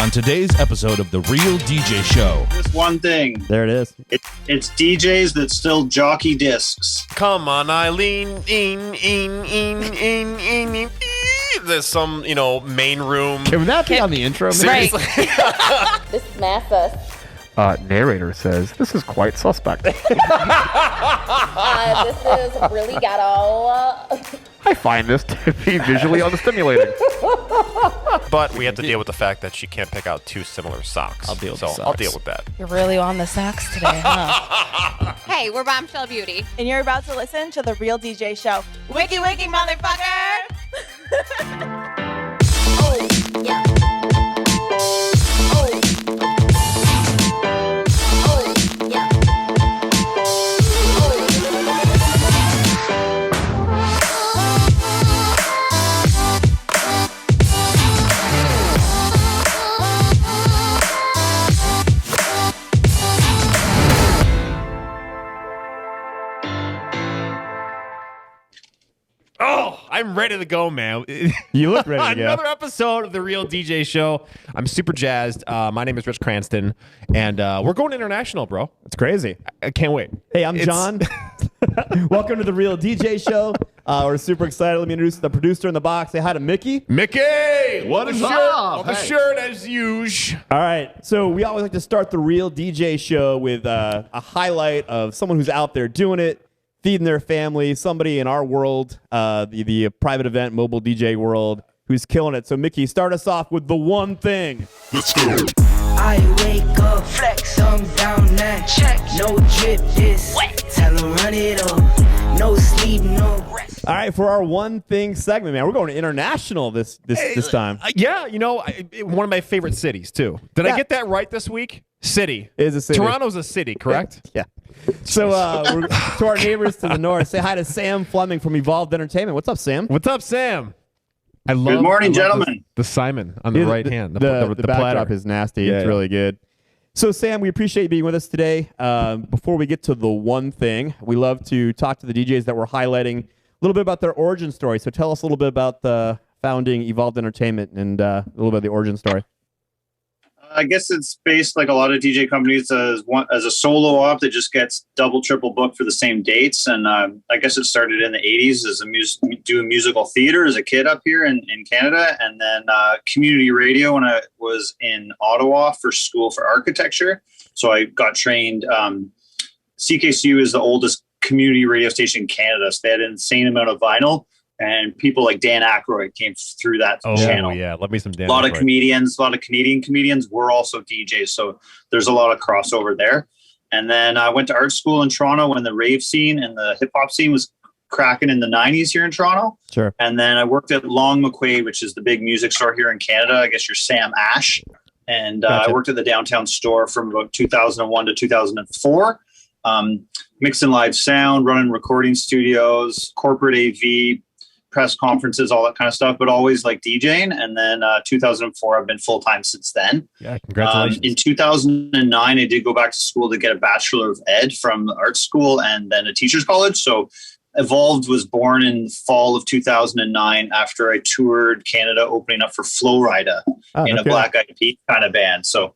On today's episode of The Real DJ Show. Just one thing. There it is. It's DJs that still jockey discs. Come on, Eileen. There's some, main room. Can that be on the intro? Right. This is Massa. Narrator says, this is quite suspect. This is really ghetto. I find this to be visually unstimulating. But we have to deal with the fact that she can't pick out two similar socks. I'll deal with so the socks. I'll deal with that. You're really on the socks today, huh? Hey, we're Bombshell Beauty. And you're about to listen to The Real DJ Show. Wiki, wiki, motherfucker! Oh, yeah. Oh. Oh, yeah. Oh, I'm ready to go, man. You look ready to go. Another episode of The Real DJ Show. I'm super jazzed. My name is Rich Cranston, and we're going international, bro. It's crazy. I can't wait. Hey, I'm John. Welcome to The Real DJ Show. We're super excited. Let me introduce the producer in the box. Say hi to Mickey. Mickey! What is shirt, up? on the shirt as usual. All right. So we always like to start The Real DJ Show with a highlight of someone who's out there doing it, feeding their family, somebody in our world, the private event mobile DJ world, who's killing it. So, Mickey, start us off with the one thing. Let's go. I wake up, flex, thumb down, now check, no drip, this wet. Tell 'em run it up, no sleep, no rest. All right, for our one thing segment, man, we're going international this time. Yeah, one of my favorite cities, too. Did I get that right this week? City. It is a city. Toronto's a city, correct? Yeah. So we're to our neighbors to the north. Say hi to Sam Fleming from Evolved Entertainment. What's up, Sam? What's up, Sam? Good morning, gentlemen. The Simon on the right hand. The platter. backdrop is nasty. Yeah, it's really good. So, Sam, we appreciate you being with us today. Before we get to the one thing, we love to talk to the DJs that we're highlighting a little bit about their origin story. So tell us a little bit about the founding Evolved Entertainment and a little bit of the origin story. I guess it's based like a lot of DJ companies as a solo op that just gets double, triple booked for the same dates. And I guess it started in the 80s as doing musical theater as a kid up here in Canada. And then community radio when I was in Ottawa for school for architecture. So I got trained. CKCU is the oldest community radio station in Canada. So they had an insane amount of vinyl. And people like Dan Aykroyd came through that channel. Oh, yeah. Love me some Dan A lot Aykroyd. of comedians, a lot of Canadian comedians were also DJs. So there's a lot of crossover there. And then I went to art school in Toronto when the rave scene and the hip hop scene was cracking in the 90s here in Toronto. Sure. And then I worked at Long McQuaid, which is the big music store here in Canada. I guess you're Sam Ash. And Gotcha. I worked at the downtown store from about 2001 to 2004. Mixing live sound, running recording studios, corporate AV, press conferences, all that kind of stuff, but always like DJing. And then 2004, I've been full-time since then. Yeah, congratulations. In 2009, I did go back to school to get a Bachelor of Ed from art school and then a teacher's college. So Evolved was born in fall of 2009 after I toured Canada opening up for Flo Rida in a Black Eyed Peas kind of band. So,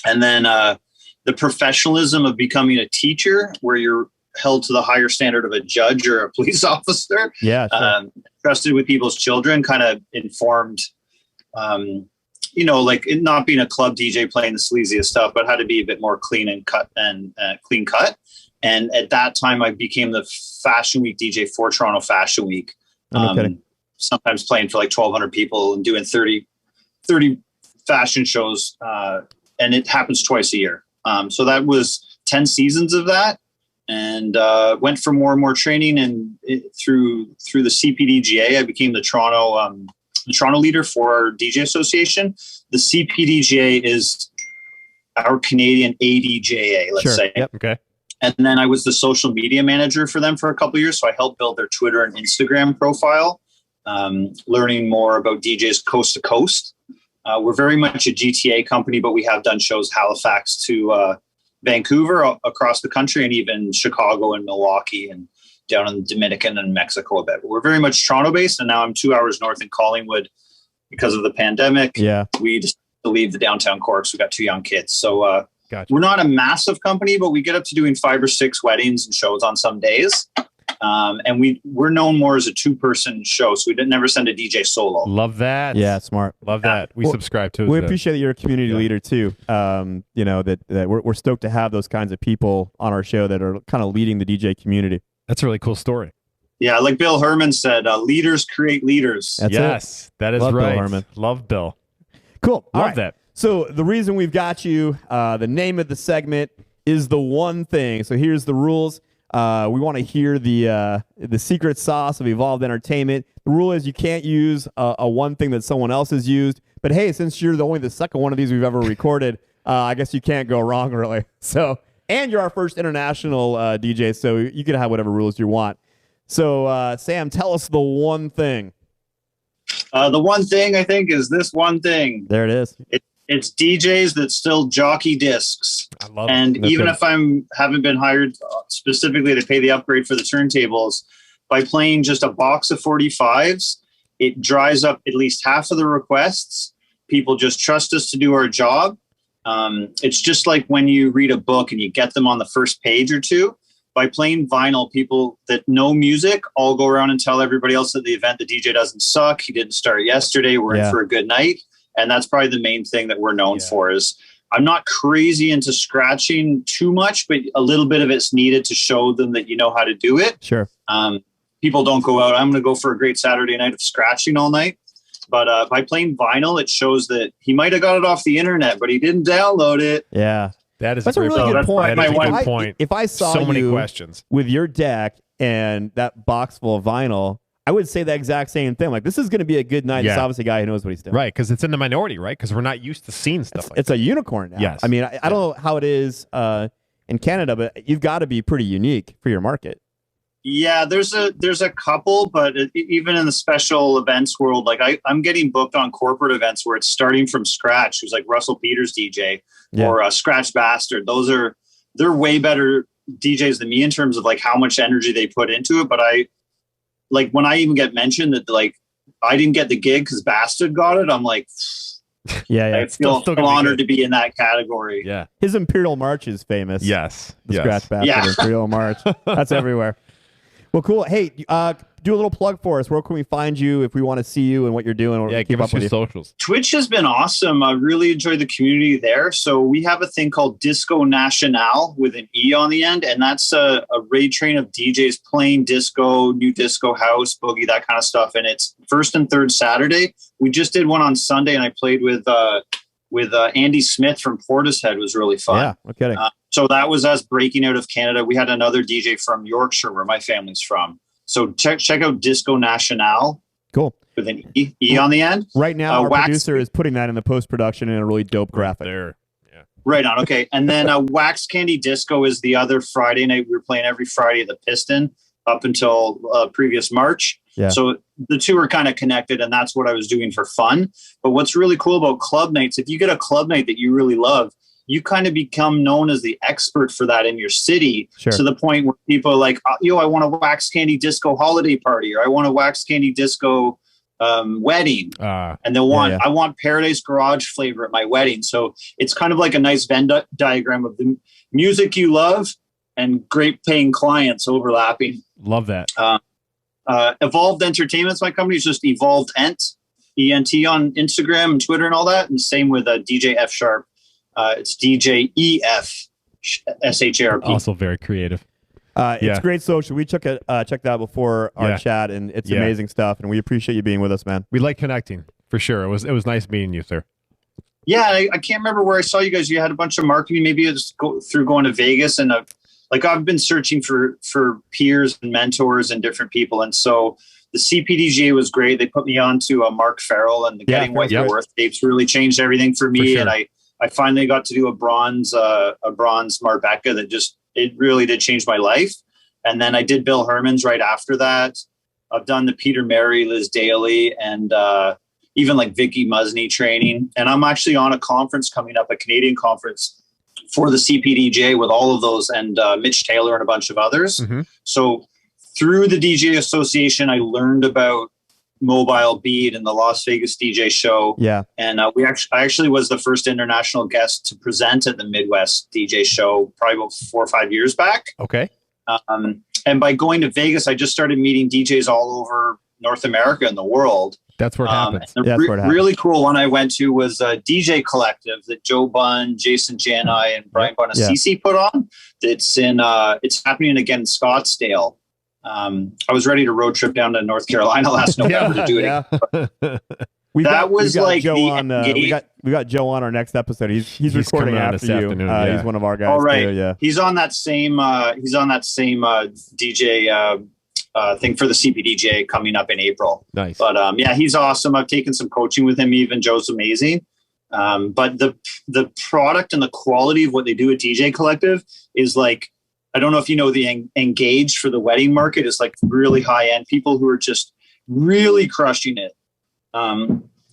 and then the professionalism of becoming a teacher where you're held to the higher standard of a judge or a police officer. Yeah. Sure. Trusted with people's children kind of informed, like it not being a club DJ playing the sleaziest stuff, but how to be a bit more clean and clean cut. And at that time, I became the Fashion Week DJ for Toronto Fashion Week. Sometimes playing for like 1,200 people and doing 30 fashion shows. And it happens twice a year. So that was 10 seasons of that. And went for more and more training, and through the CPDGA, I became the Toronto leader for our DJ association. The CPDGA is our Canadian ADJA, let's say. Yep. Okay. And then I was the social media manager for them for a couple of years. So I helped build their Twitter and Instagram profile, learning more about DJs coast to coast. We're very much a GTA company, but we have done shows Halifax to Vancouver, across the country, and even Chicago and Milwaukee and down in the Dominican and Mexico a bit. But we're very much Toronto based, and now I'm 2 hours north in Collingwood because of the pandemic. Yeah. We just to leave the downtown core because we got 2 young kids. So Gotcha. we're not a massive company, but we get up to doing 5 or 6 weddings and shows on some days. And we're known more as a 2-person show, so we didn't never send a DJ solo. Love that. Yeah, smart. Love that. We subscribe to it. We appreciate that you're a community leader too. You know, that we're stoked to have those kinds of people on our show that are kind of leading the DJ community. That's a really cool story. Yeah, like Bill Herman said, leaders create leaders. That's yes, that is Love right. Bill Herman. Love Bill. Cool. All Love right. that. So the reason we've got you, the name of the segment is The One Thing. So here's the rules. We want to hear the secret sauce of Evolved Entertainment. The rule is you can't use a one thing that someone else has used. But hey, since you're only the second one of these we've ever recorded, I guess you can't go wrong, really. So, and you're our first international DJ, so you can have whatever rules you want. So, Sam, tell us the one thing. The one thing I think is this one thing. There it is. It's DJs that still jockey discs. I love And it. even if haven't been hired specifically to pay the upgrade for the turntables, by playing just a box of 45s, it dries up at least half of the requests. People just trust us to do our job. It's just like when you read a book and you get them on the first page or two. By playing vinyl, people that know music all go around and tell everybody else at the event the DJ doesn't suck. He didn't start yesterday. We're in for a good night. And that's probably the main thing that we're known for. Is I'm not crazy into scratching too much, but a little bit of it's needed to show them that you know how to do it. Sure. People don't go out, I'm going to go for a great Saturday night of scratching all night. But by playing vinyl, it shows that he might have got it off the internet, but he didn't download it. Yeah. That's a really good point. That is a good point. If I saw so many you questions with your deck and that box full of vinyl, I would say the exact same thing. Like, this is going to be a good night. Yeah. It's obviously a guy who knows what he's doing. Right, because it's in the minority, right? Because we're not used to seeing stuff like It's a unicorn now. Yes. I mean, I don't know how it is in Canada, but you've got to be pretty unique for your market. Yeah, there's a couple, but even in the special events world, like I'm getting booked on corporate events where it's starting from scratch. Who's like Russell Peters DJ or Scratch Bastard. They're way better DJs than me in terms of like how much energy they put into it. But like when I even get mentioned that like I didn't get the gig because Bastard got it, I'm like, I feel honored to be in that category. Yeah, his Imperial March is famous. Yes, the Scratch Bastard Imperial March. That's everywhere. Well, cool. Hey, do a little plug for us. Where can we find you if we want to see you and what you're doing? Or give us your socials. Twitch has been awesome. I really enjoy the community there. So we have a thing called Disco National with an E on the end, and that's a raid train of DJs playing disco, new disco house, boogie, that kind of stuff. And it's first and third Saturday. We just did one on Sunday, and I played with Andy Smith from Portishead. It was really fun. Yeah, no kidding. So that was us breaking out of Canada. We had another DJ from Yorkshire, where my family's from. So check out Disco National. Cool. With an E on the end. Right now, our producer is putting that in the post-production in a really dope graphic. There. Yeah. Right on. Okay. And then Wax Candy Disco is the other Friday night. We were playing every Friday at the Piston up until previous March. Yeah. So the two are kind of connected, and that's what I was doing for fun. But what's really cool about club nights, if you get a club night that you really love, you kind of become known as the expert for that in your city, to the point where people are like, I want a Wax Candy Disco holiday party, or I want a Wax Candy Disco wedding. And they'll want, I want Paradise Garage flavor at my wedding. So it's kind of like a nice Venn diagram of the music you love and great paying clients overlapping. Love that. Evolved Entertainment's my company. It's just Evolved Ent, E-N-T on Instagram and Twitter and all that. And same with DJ F Sharp. It's DJ EF SHARP. Also very creative. It's great social. We checked that out before our chat, and it's amazing stuff. And we appreciate you being with us, man. We like connecting for sure. It was nice meeting you, sir. Yeah, I can't remember where I saw you guys. You had a bunch of marketing. Maybe it's through going to Vegas, and I've been searching for peers and mentors and different people, and so the CPDJ was great. They put me on to Mark Farrell, and the Getting What You're Worth tapes really changed everything for me. And I finally got to do a bronze Marbecca that it really did change my life. And then I did Bill Herman's right after that. I've done the Peter Mary, Liz Daly, and even like Vicky Musney training. And I'm actually on a conference coming up, a Canadian conference for the CPDJ with all of those, and Mitch Taylor and a bunch of others. Mm-hmm. So through the DJ Association, I learned about Mobile Beat and the Las Vegas DJ show. Yeah. And I actually was the first international guest to present at the Midwest DJ show probably about 4 or 5 years back. Okay. And by going to Vegas, I just started meeting DJs all over North America and the world. That's where it happens. That's where it happens. Really cool one I went to was a DJ Collective that Joe Bunn, Jason Janai, and Brian Bonacici put on. It's happening again in Scottsdale. I was ready to road trip down to North Carolina last November to do it. We got Joe on our next episode. He's recording after you. He's one of our guys. All right. Too, yeah. He's on that same DJ thing for the CPDJ coming up in April. Nice. But he's awesome. I've taken some coaching with him. Even Joe's amazing. But the product and the quality of what they do at DJ Collective is like, I don't know if you know, the Engaged for the wedding market is like really high end people who are just really crushing it.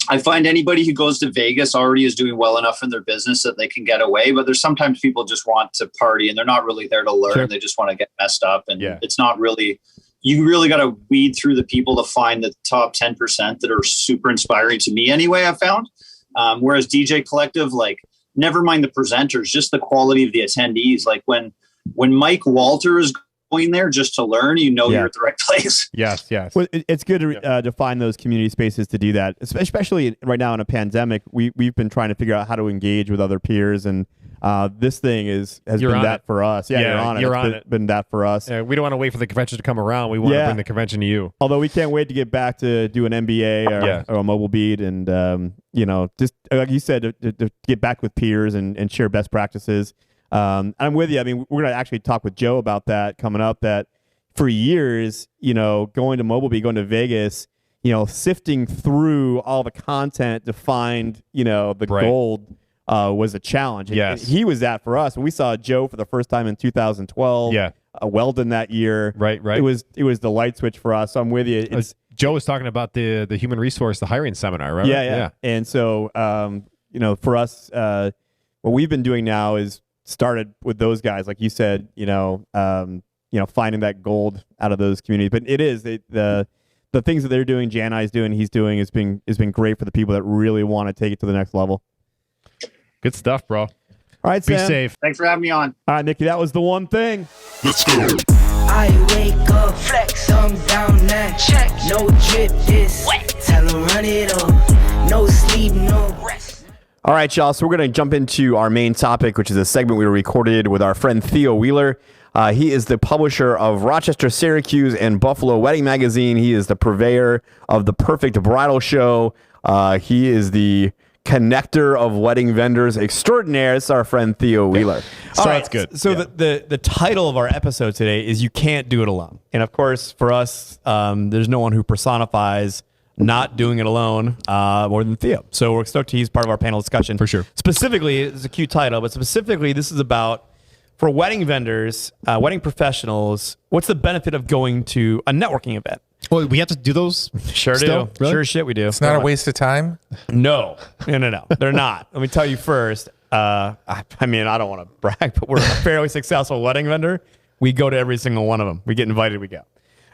I find anybody who goes to Vegas already is doing well enough in their business that they can get away, but there's sometimes people just want to party and they're not really there to learn. Sure. They just want to get messed up. And it's not really, you really got to weed through the people to find the top 10% that are super inspiring to me anyway, I've found. Whereas DJ Collective, like, never mind the presenters, just the quality of the attendees. Like when Mike Walter is going there just to learn, you're at the right place. Yes. Well, it's good to find those community spaces to do that, especially right now in a pandemic. We've been trying to figure out how to engage with other peers, and this thing has been that for us. Yeah, you're on it. It's been that for us. We don't want to wait for the convention to come around. We want to bring the convention to you. Although we can't wait to get back to do an MBA or a mobile beat, and just like you said, to get back with peers and share best practices. I'm with you. I mean, we're going to actually talk with Joe about that coming up, that for years, going to mobile beat, going to Vegas, sifting through all the content to find, the gold was a challenge. Yes. And he was that for us. When we saw Joe for the first time in 2012, Weldon that year. Right. It was the light switch for us. So I'm with you. Joe was talking about the human resource, the hiring seminar, right? Yeah. And so, for us, what we've been doing now is started with those guys, like you said, finding that gold out of those communities. But it is the things that they're doing, Janai's doing, he's doing, has been great for the people that really want to take it to the next level. Good stuff, bro. All right, be Sam. safe. Thanks for having me on. All right, Nikki, that was the one thing. Let's go. I wake up, flex, thumb down now. Check, no drip, this wet. Tell 'em run it up. No sleep, no rest. All right, y'all. So we're going to jump into our main topic, which is a segment we recorded with our friend Theo Wheeler. He is the publisher of Rochester, Syracuse, and Buffalo Wedding Magazine. He is the purveyor of the Perfect Bridal Show. He is the connector of wedding vendors extraordinaire. It's our friend Theo Wheeler. That's good. So the title of our episode today is "You Can't Do It Alone," and of course, for us, there's no one who personifies not doing it alone more than Theo. So we're stoked he's part of our panel discussion. For sure. Specifically, it's a cute title, but specifically, this is about, for wedding vendors, wedding professionals, what's the benefit of going to a networking event? Well, we have to do those? Sure still? do. Really? Sure shit we do. It's not a waste of time? No. They're not. Let me tell you first. I don't want to brag, but we're a fairly successful wedding vendor. We go to every single one of them. We get invited, we go.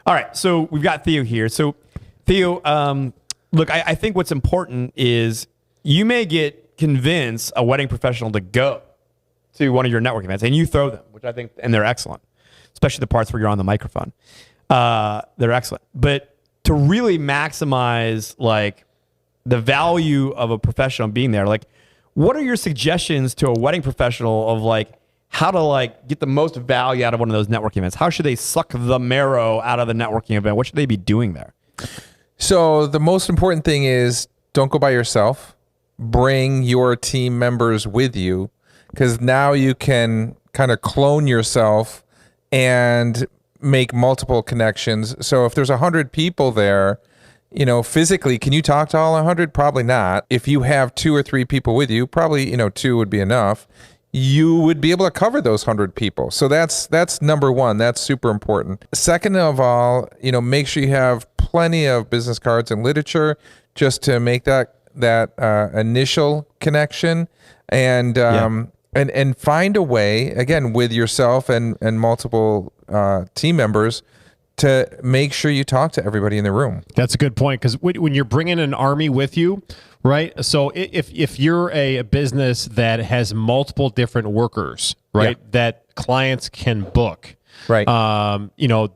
All right, so we've got Theo here. So Theo, look, I think what's important is you may convince a wedding professional to go to one of your networking events, and you throw them, which I think, and they're excellent, especially the parts where you're on the microphone. They're excellent. But to really maximize like the value of a professional being there, like, what are your suggestions to a wedding professional of like how to like get the most value out of one of those networking events? How should they suck the marrow out of the networking event? What should they be doing there? So the most important thing is don't go by yourself. Bring your team members with you, because now you can kind of clone yourself and make multiple connections. So if there's 100 people there, physically, can you talk to all 100? Probably not. If you have 2 or 3 people with you, probably, 2 would be enough. You would be able to cover those 100 people. So that's number one. That's super important. Second of all, make sure you have plenty of business cards and literature just to make that initial connection, and find a way, again, with yourself and multiple team members, to make sure you talk to everybody in the room. That's a good point, because when you're bringing an army with you, right? So if you're a business that has multiple different workers, right, that clients can book, right?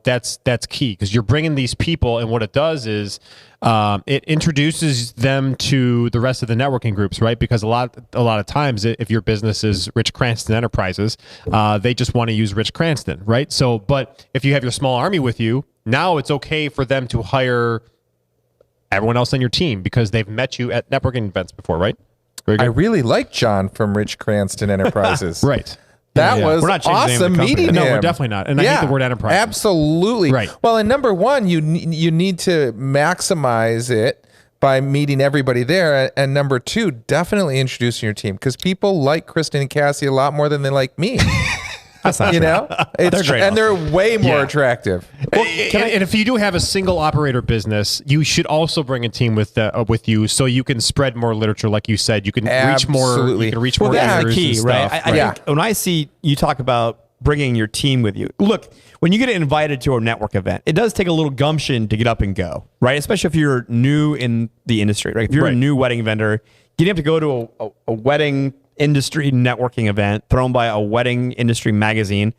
That's key, because you're bringing these people, and what it does is it introduces them to the rest of the networking groups, right? Because a lot of times, if your business is Rich Cranston Enterprises, they just want to use Rich Cranston, right? So, but if you have your small army with you, now it's okay for them to hire everyone else on your team because they've met you at networking events before, right? I really like John from Rich Cranston Enterprises. Right. That was we're not changing the name of awesome the company. meeting him. No, we're definitely not. And I hate the word enterprise. Absolutely. Right. Well, and number one, you need to maximize it by meeting everybody there. And number two, definitely introducing your team, because people like Kristen and Cassie a lot more than they like me. That's not you true. know, They're great and they're also. way more attractive. Well, and if you do have a single operator business, you should also bring a team with you, so you can spread more literature. Like you said, you can reach more. You can reach more. That's the ears key, and right? stuff. I think when I see you talk about bringing your team with you, look, when you get invited to a network event, it does take a little gumption to get up and go, right? Especially if you're new in the industry, right? If you're a new wedding vendor, getting up to go to a wedding industry networking event thrown by a wedding industry magazine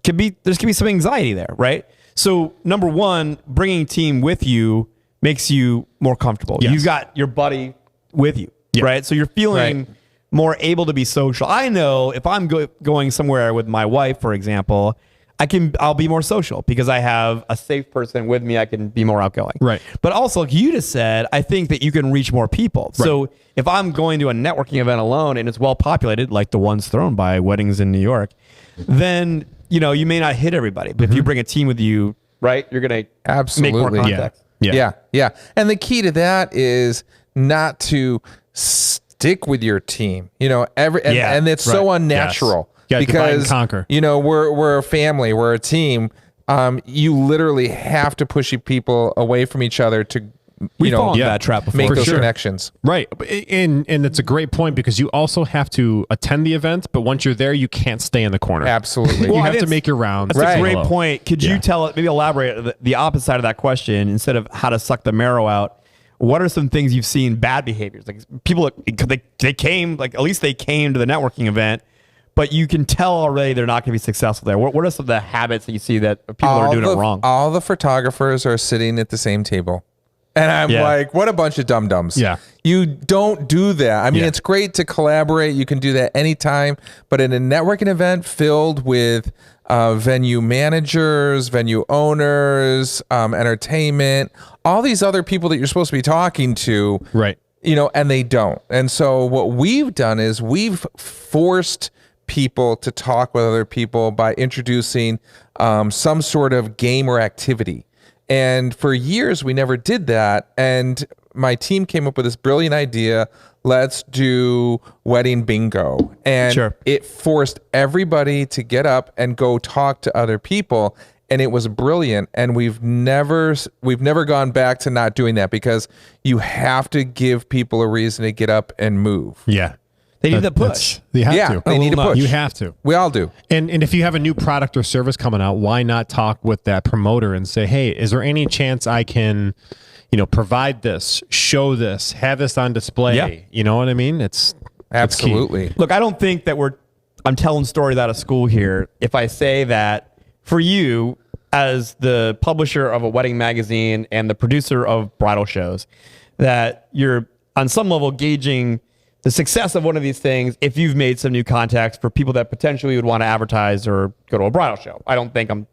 there's can be some anxiety there, right? So number one, bringing team with you makes you more comfortable. Yes. You've got your buddy with you, right? So you're feeling more able to be social. I know if I'm going somewhere with my wife, for example, I'll be more social because I have a safe person with me. I can be more outgoing. Right. But also, like you just said, I think that you can reach more people. Right. So if I'm going to a networking event alone and it's well populated, like the ones thrown by weddings in New York, then you may not hit everybody. But if you bring a team with you, right, you're going to make more contacts. Yeah. And the key to that is not to stick with your team. And it's so unnatural. Yes. Because conquer. We're a family, we're a team. You literally have to push people away from each other to We've fallen into that trap before. make those sure. connections. Right. And it's a great point, because you also have to attend the event, but once you're there, you can't stay in the corner. Absolutely. You have to make your rounds. That's a great point. Could you maybe elaborate the opposite side of that question instead of how to suck the marrow out? What are some things you've seen bad behaviors? Like people, they came, like at least they came to the networking event, but you can tell already they're not going to be successful there. What are some of the habits that you see that people are doing it wrong? All the photographers are sitting at the same table. And I'm like, what a bunch of dum-dums. Yeah. You don't do that. I mean, it's great to collaborate. You can do that anytime. But in a networking event filled with venue managers, venue owners, entertainment, all these other people that you're supposed to be talking to, right? And they don't. And so what we've done is we've forced people to talk with other people by introducing some sort of game or activity. And for years, we never did that. And my team came up with this brilliant idea. Let's do wedding bingo. And it forced everybody to get up and go talk to other people. And it was brilliant. And we've never gone back to not doing that, because you have to give people a reason to get up and move. Yeah. They need to push. You have to. They need to push. You have to. We all do. And if you have a new product or service coming out, why not talk with that promoter and say, hey, is there any chance I can, provide this, show this, have this on display? Yeah. You know what I mean? It's absolutely. Look, I don't think that I'm telling stories out of school here if I say that for you, as the publisher of a wedding magazine and the producer of bridal shows, that you're on some level gauging the success of one of these things if you've made some new contacts for people that potentially would want to advertise or go to a bridal show. I don't think I'm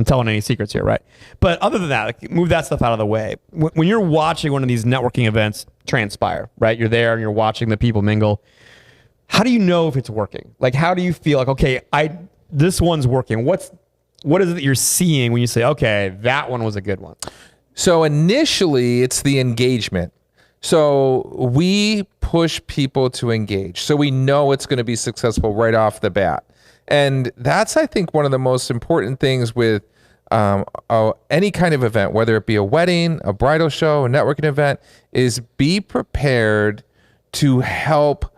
telling any secrets here, right? But other than that, like, move that stuff out of the way. When you're watching one of these networking events transpire, right? You're there and you're watching the people mingle. How do you know if it's working? Like, how do you feel like, okay, this one's working? What is it that you're seeing when you say, okay, that one was a good one? So initially, it's the engagement. So we push people to engage. So we know it's going to be successful right off the bat. And that's, I think, one of the most important things with any kind of event, whether it be a wedding, a bridal show, a networking event, is be prepared to help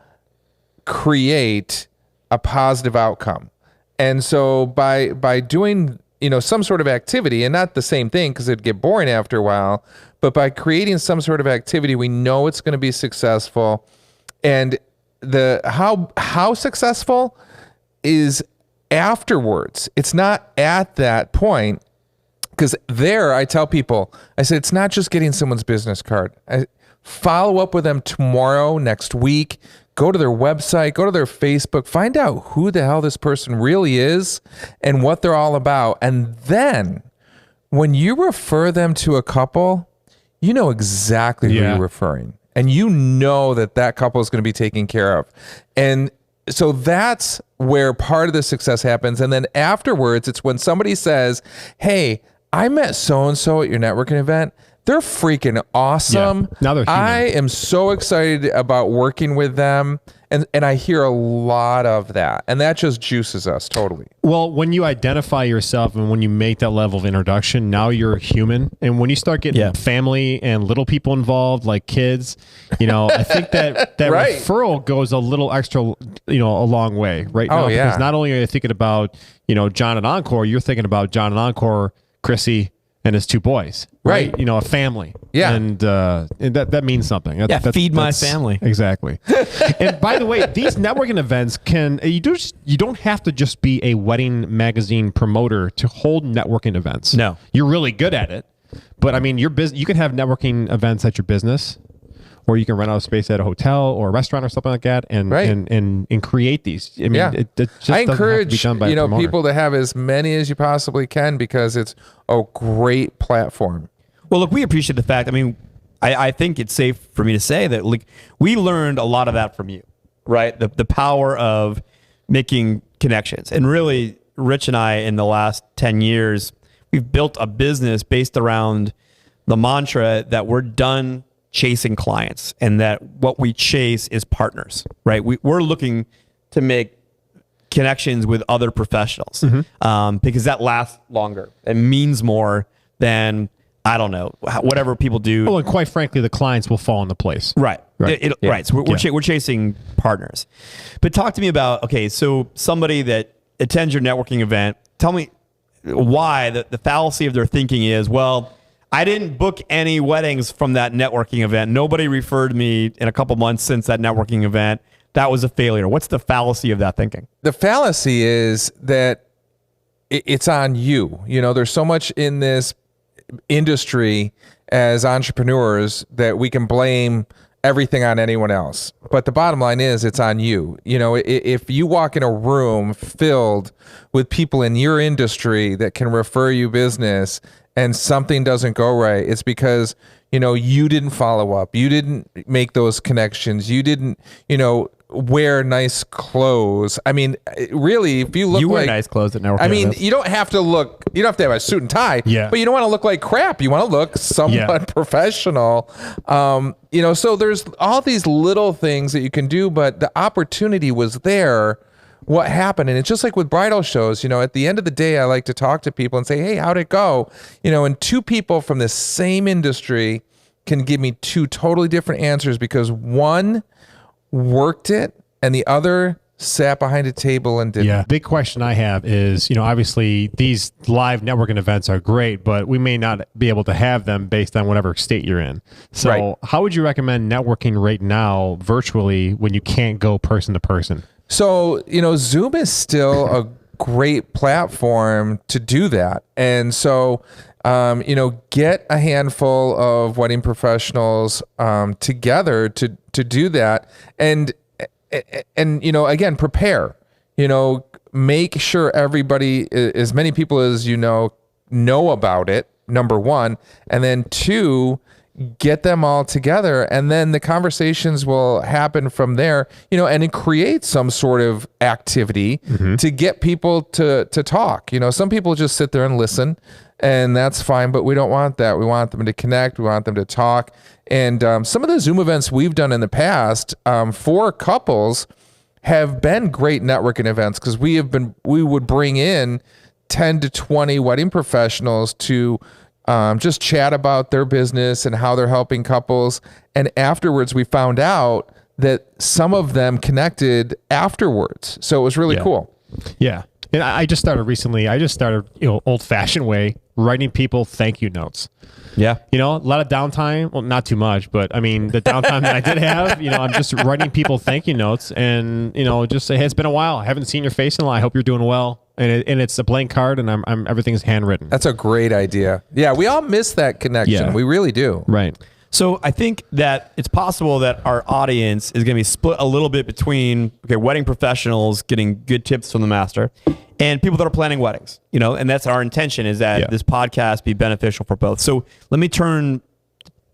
create a positive outcome. And so by doing some sort of activity, and not the same thing because it'd get boring after a while, but by creating some sort of activity, we know it's going to be successful. And the how successful is afterwards. It's not at that point, because there I tell people, I said, it's not just getting someone's business card. I follow up with them tomorrow, next week, go to their website, go to their Facebook, find out who the hell this person really is and what they're all about. And then when you refer them to a couple, you know exactly who you're referring. And you know that couple is going to be taken care of. And so that's where part of the success happens. And then afterwards, it's when somebody says, hey, I met so-and-so at your networking event. They're freaking awesome. Yeah. Now they're human. I am so excited about working with them. And I hear a lot of that. And that just juices us totally. Well, when you identify yourself and when you make that level of introduction, now you're human. And when you start getting family and little people involved, like kids, I think that right. referral goes a little extra, a long way right now. Because not only are you thinking about, John and Encore, you're thinking about John and Encore, Chrissy, and his two boys, right? A family. Yeah. And that means something. Feed my family. Exactly. And by the way, these networking events you don't have to just be a wedding magazine promoter to hold networking events. No. You're really good at it. But I mean, you can have networking events at your business, or you can rent out a space at a hotel or a restaurant or something like that, and create these. I mean, it just I doesn't encourage have to be done by a promoter. people to have as many as you possibly can, because it's a great platform. Well, look, we appreciate the fact. I mean, I think it's safe for me to say that we learned a lot of that from you, right? The power of making connections, and really, Rich and I, in the last 10 years, we've built a business based around the mantra that we're done chasing clients, and that what we chase is partners, right? We're looking to make connections with other professionals, because that lasts longer and means more than, I don't know, whatever people do. Well, and quite frankly, the clients will fall into place. Right. Right. So we're chasing partners. But talk to me about, okay, so somebody that attends your networking event, tell me why the fallacy of their thinking is, well, I didn't book any weddings from that networking event. Nobody referred me in a couple months since that networking event. That was a failure. What's the fallacy of that thinking? The fallacy is that it's on you. There's so much in this industry as entrepreneurs that we can blame everything on anyone else. But the bottom line is it's on you. If you walk in a room filled with people in your industry that can refer you business, and something doesn't go right, it's because, you didn't follow up. You didn't make those connections. You didn't, wear nice clothes. I mean, really, if you look, you wear nice clothes at networking. I mean, you don't have to have a suit and tie, but you don't want to look like crap. You want to look somewhat professional. So there's all these little things that you can do, but the opportunity was there. What happened? And it's just like with bridal shows, at the end of the day, I like to talk to people and say, hey, how'd it go? And two people from the same industry can give me two totally different answers, because one worked it and the other sat behind a table and didn't. Yeah. Big question I have is, obviously these live networking events are great, but we may not be able to have them based on whatever state you're in. So how would you recommend networking right now virtually when you can't go person to person? So, Zoom is still a great platform to do that. And so, get a handful of wedding professionals together to do that. And again, prepare, make sure everybody, as many people as know about it, number one. And then two, get them all together, and then the conversations will happen from there, and it creates some sort of activity to get people to talk. Some people just sit there and listen, and that's fine, but we don't want that. We want them to connect. We want them to talk. And some of the Zoom events we've done in the past for couples have been great networking events, because we would bring in 10 to 20 wedding professionals to just chat about their business and how they're helping couples. And afterwards, we found out that some of them connected afterwards. So it was really cool. Yeah. And I just started recently. I just started, old-fashioned way, writing people thank you notes. Yeah. A lot of downtime. Well, not too much, but I mean, the downtime that I did have, I'm just writing people thank you notes and, just say, hey, it's been a while. I haven't seen your face in a while. I hope you're doing well. And it's a blank card and I'm everything's handwritten. That's a great idea. Yeah. We all miss that connection. Yeah. We really do. Right. So I think that it's possible that our audience is going to be split a little bit between wedding professionals getting good tips from the master and people that are planning weddings, and that's our intention is that this podcast be beneficial for both. So let me turn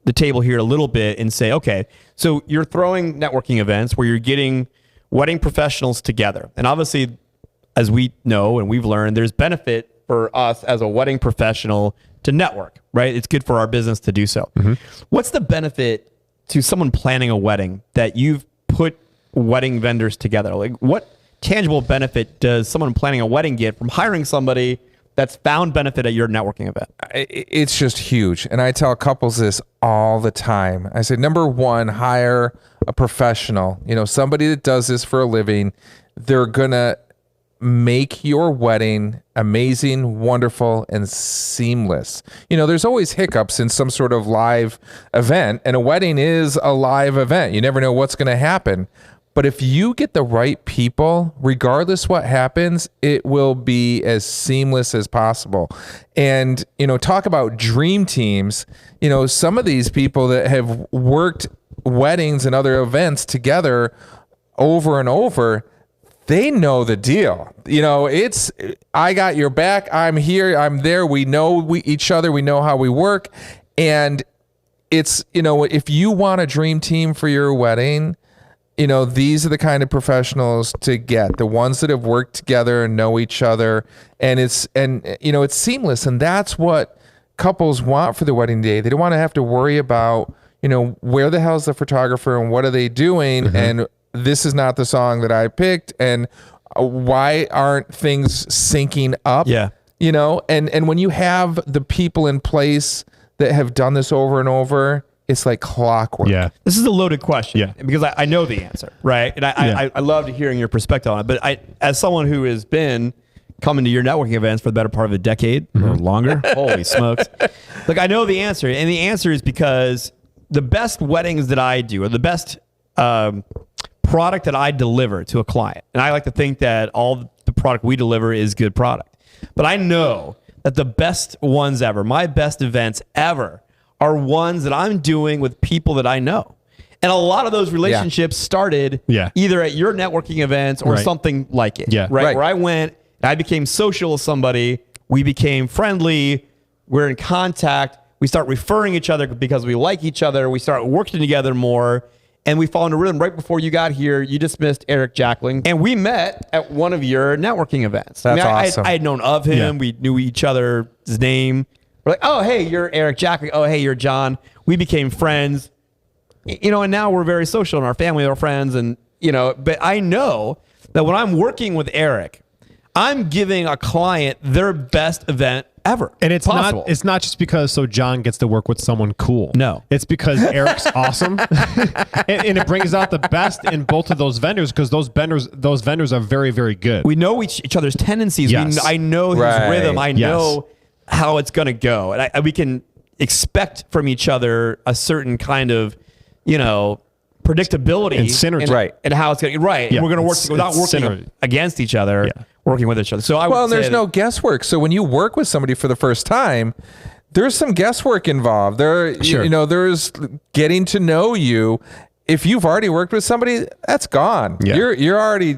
the table here a little bit and say, okay, so you're throwing networking events where you're getting wedding professionals together. And obviously, as we know and we've learned, there's benefit for us as a wedding professional to network, right? It's good for our business to do so. Mm-hmm. What's the benefit to someone planning a wedding that you've put wedding vendors together? Like, what tangible benefit does someone planning a wedding get from hiring somebody that's found benefit at your networking event? It's just huge. And I tell couples this all the time. I say, number one, hire a professional, somebody that does this for a living. They're going to make your wedding amazing, wonderful, and seamless. There's always hiccups in some sort of live event, and a wedding is a live event. You never know what's going to happen. But if you get the right people, regardless what happens, it will be as seamless as possible. And, talk about dream teams. Some of these people that have worked weddings and other events together over and over, they know the deal. It's, I got your back. I'm here. I'm there. We know each other. We know how we work. And it's, if you want a dream team for your wedding, these are the kind of professionals to get, the ones that have worked together and know each other. And it's seamless. And that's what couples want for the wedding day. They don't want to have to worry about, where the hell's the photographer and what are they doing? Mm-hmm. And this is not the song that I picked, and why aren't things syncing up? Yeah. And when you have the people in place that have done this over and over, it's like clockwork. Yeah. This is a loaded question because I know the answer, right? And I loved hearing your perspective on it. But as someone who has been coming to your networking events for the better part of a decade or longer, holy smokes. Look, I know the answer. And the answer is because the best weddings that I do, or the best product that I deliver to a client, and I like to think that all the product we deliver is good product, but I know that the best ones ever, my best events ever, are ones that I'm doing with people that I know. And a lot of those relationships started either at your networking events or something like it, right? Where I went, I became social with somebody, we became friendly, we're in contact, we start referring each other because we like each other, we start working together more, and we fall into rhythm. Right before you got here, you dismissed Eric Jackling, and we met at one of your networking events. That's awesome. I had known of him. We knew each other's name. We're like, oh, hey, you're Eric Jackling. Oh, hey, you're John. We became friends. And now we're very social in our family, our friends, and but I know that when I'm working with Eric, I'm giving a client their best event ever. And it's not just because John gets to work with someone cool. No. It's because Eric's awesome. and it brings out the best in both of those vendors because those vendors are very, very good. We know each other's tendencies. Yes. I know his rhythm. I know how it's going to go. And we can expect from each other a certain kind of, predictability and synergy, and how it's going to And we're going to work without working against each other, working with each other. So there's no guesswork. So when you work with somebody for the first time, there's some guesswork involved. There's getting to know you. If you've already worked with somebody, that's gone. Yeah. You're already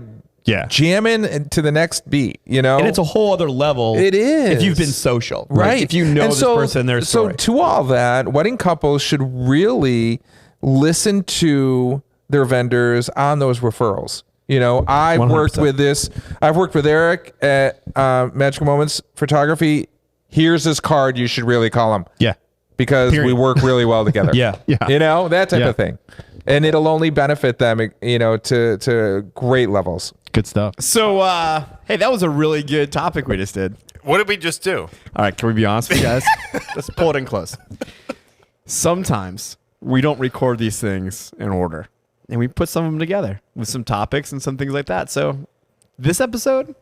jamming to the next beat, And it's a whole other level. It is. If you've been social. Right. If you know this person, their story. So to all that, wedding couples should really listen to their vendors on those referrals. I've 100%. Worked with this. I've worked with Eric at Magical Moments Photography. Here's his card. You should really call him. Yeah. Because we work really well together. Yeah. That type of thing. And it'll only benefit them, to great levels. Good stuff. So, hey, that was a really good topic we just did. What did we just do? All right, can we be honest with you guys? Let's pull it in close. Sometimes we don't record these things in order, and we put some of them together with some topics and some things like that. So this episode,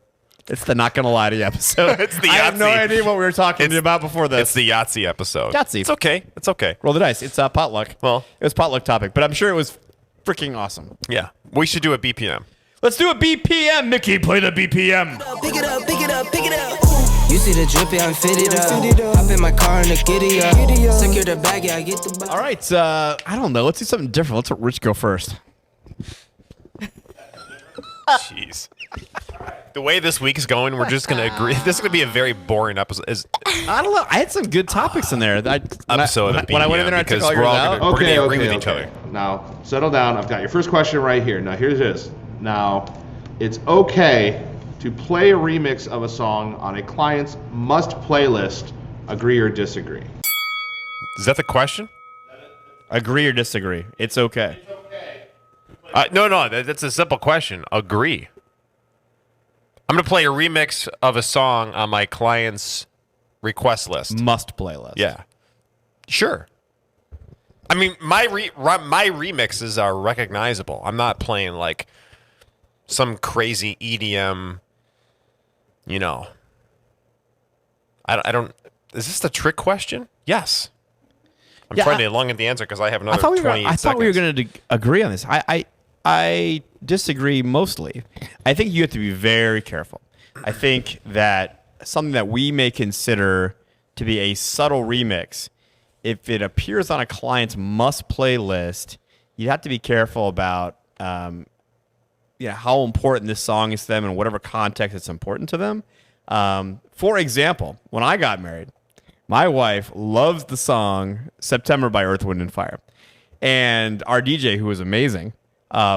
It's the Not Gonna Lie to You episode. It's the I have no Yahtzee. idea what we were talking about before this. It's the Yahtzee episode. Yahtzee. It's okay. It's okay. Roll the dice. It's potluck. Well, it was potluck topic, but I'm sure it was freaking awesome. Yeah. We should do a BPM. Let's do a BPM. Mickey, play the BPM. Pick it up, pick it up, pick it up. You see the drippy, I'm fitted up. Hop in my car and the giddy up. Secure the bag, yeah, I get the bag. All right. I don't know. Let's do something different. Let's let Rich go first. Jeez. The way this week is going, we're just going to agree. This is going to be a very boring episode. I don't know. I had some good topics in there. When I went in there, I took all yours out. We're going to agree with each other. Now, settle down. I've got your first question right here. Now, here's this. Now, it's okay to play a remix of a song on a client's must playlist. Agree or disagree? Is that the question? Agree or disagree? It's okay. No, that's a simple question. Agree. I'm going to play a remix of a song on my client's request list. Must playlist. Yeah. Sure. I mean, my remixes are recognizable. I'm not playing like some crazy EDM, you know. I don't. Is this the trick question? Yes. I'm trying to elongate the answer because I have another 28 seconds. I thought we were going to agree on this. I disagree mostly. I think you have to be very careful. I think that something that we may consider to be a subtle remix, if it appears on a client's must-play list, you have to be careful about how important this song is to them and whatever context it's important to them. For example, when I got married, my wife loves the song September by Earth, Wind & Fire. And our DJ, who was amazing,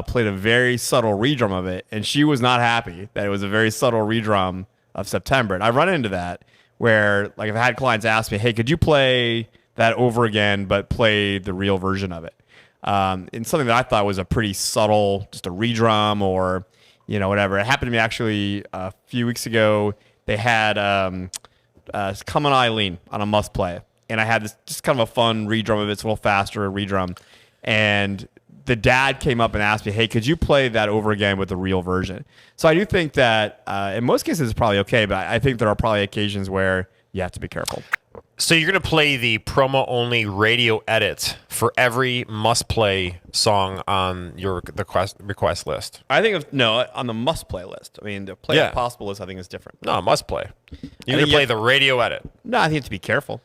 played a very subtle redrum of it, and she was not happy that it was a very subtle redrum of September. And I run into that where, like, I've had clients ask me, hey, could you play that over again but play the real version of it? And something that I thought was a pretty subtle, just a redrum or, whatever. It happened to me actually a few weeks ago. They had Come On Eileen on a must play. And I had this just kind of a fun redrum of it. It's a little faster, a redrum. And the dad came up and asked me, hey, could you play that over again with the real version? So I do think that in most cases it's probably okay, but I think there are probably occasions where you have to be careful. So you're going to play the promo-only radio edit for every must-play song on your request list. I think on the must-play list. I mean, the play if possible list I think is different. No, must-play. You're going to play the radio edit. No, I think you have to be careful.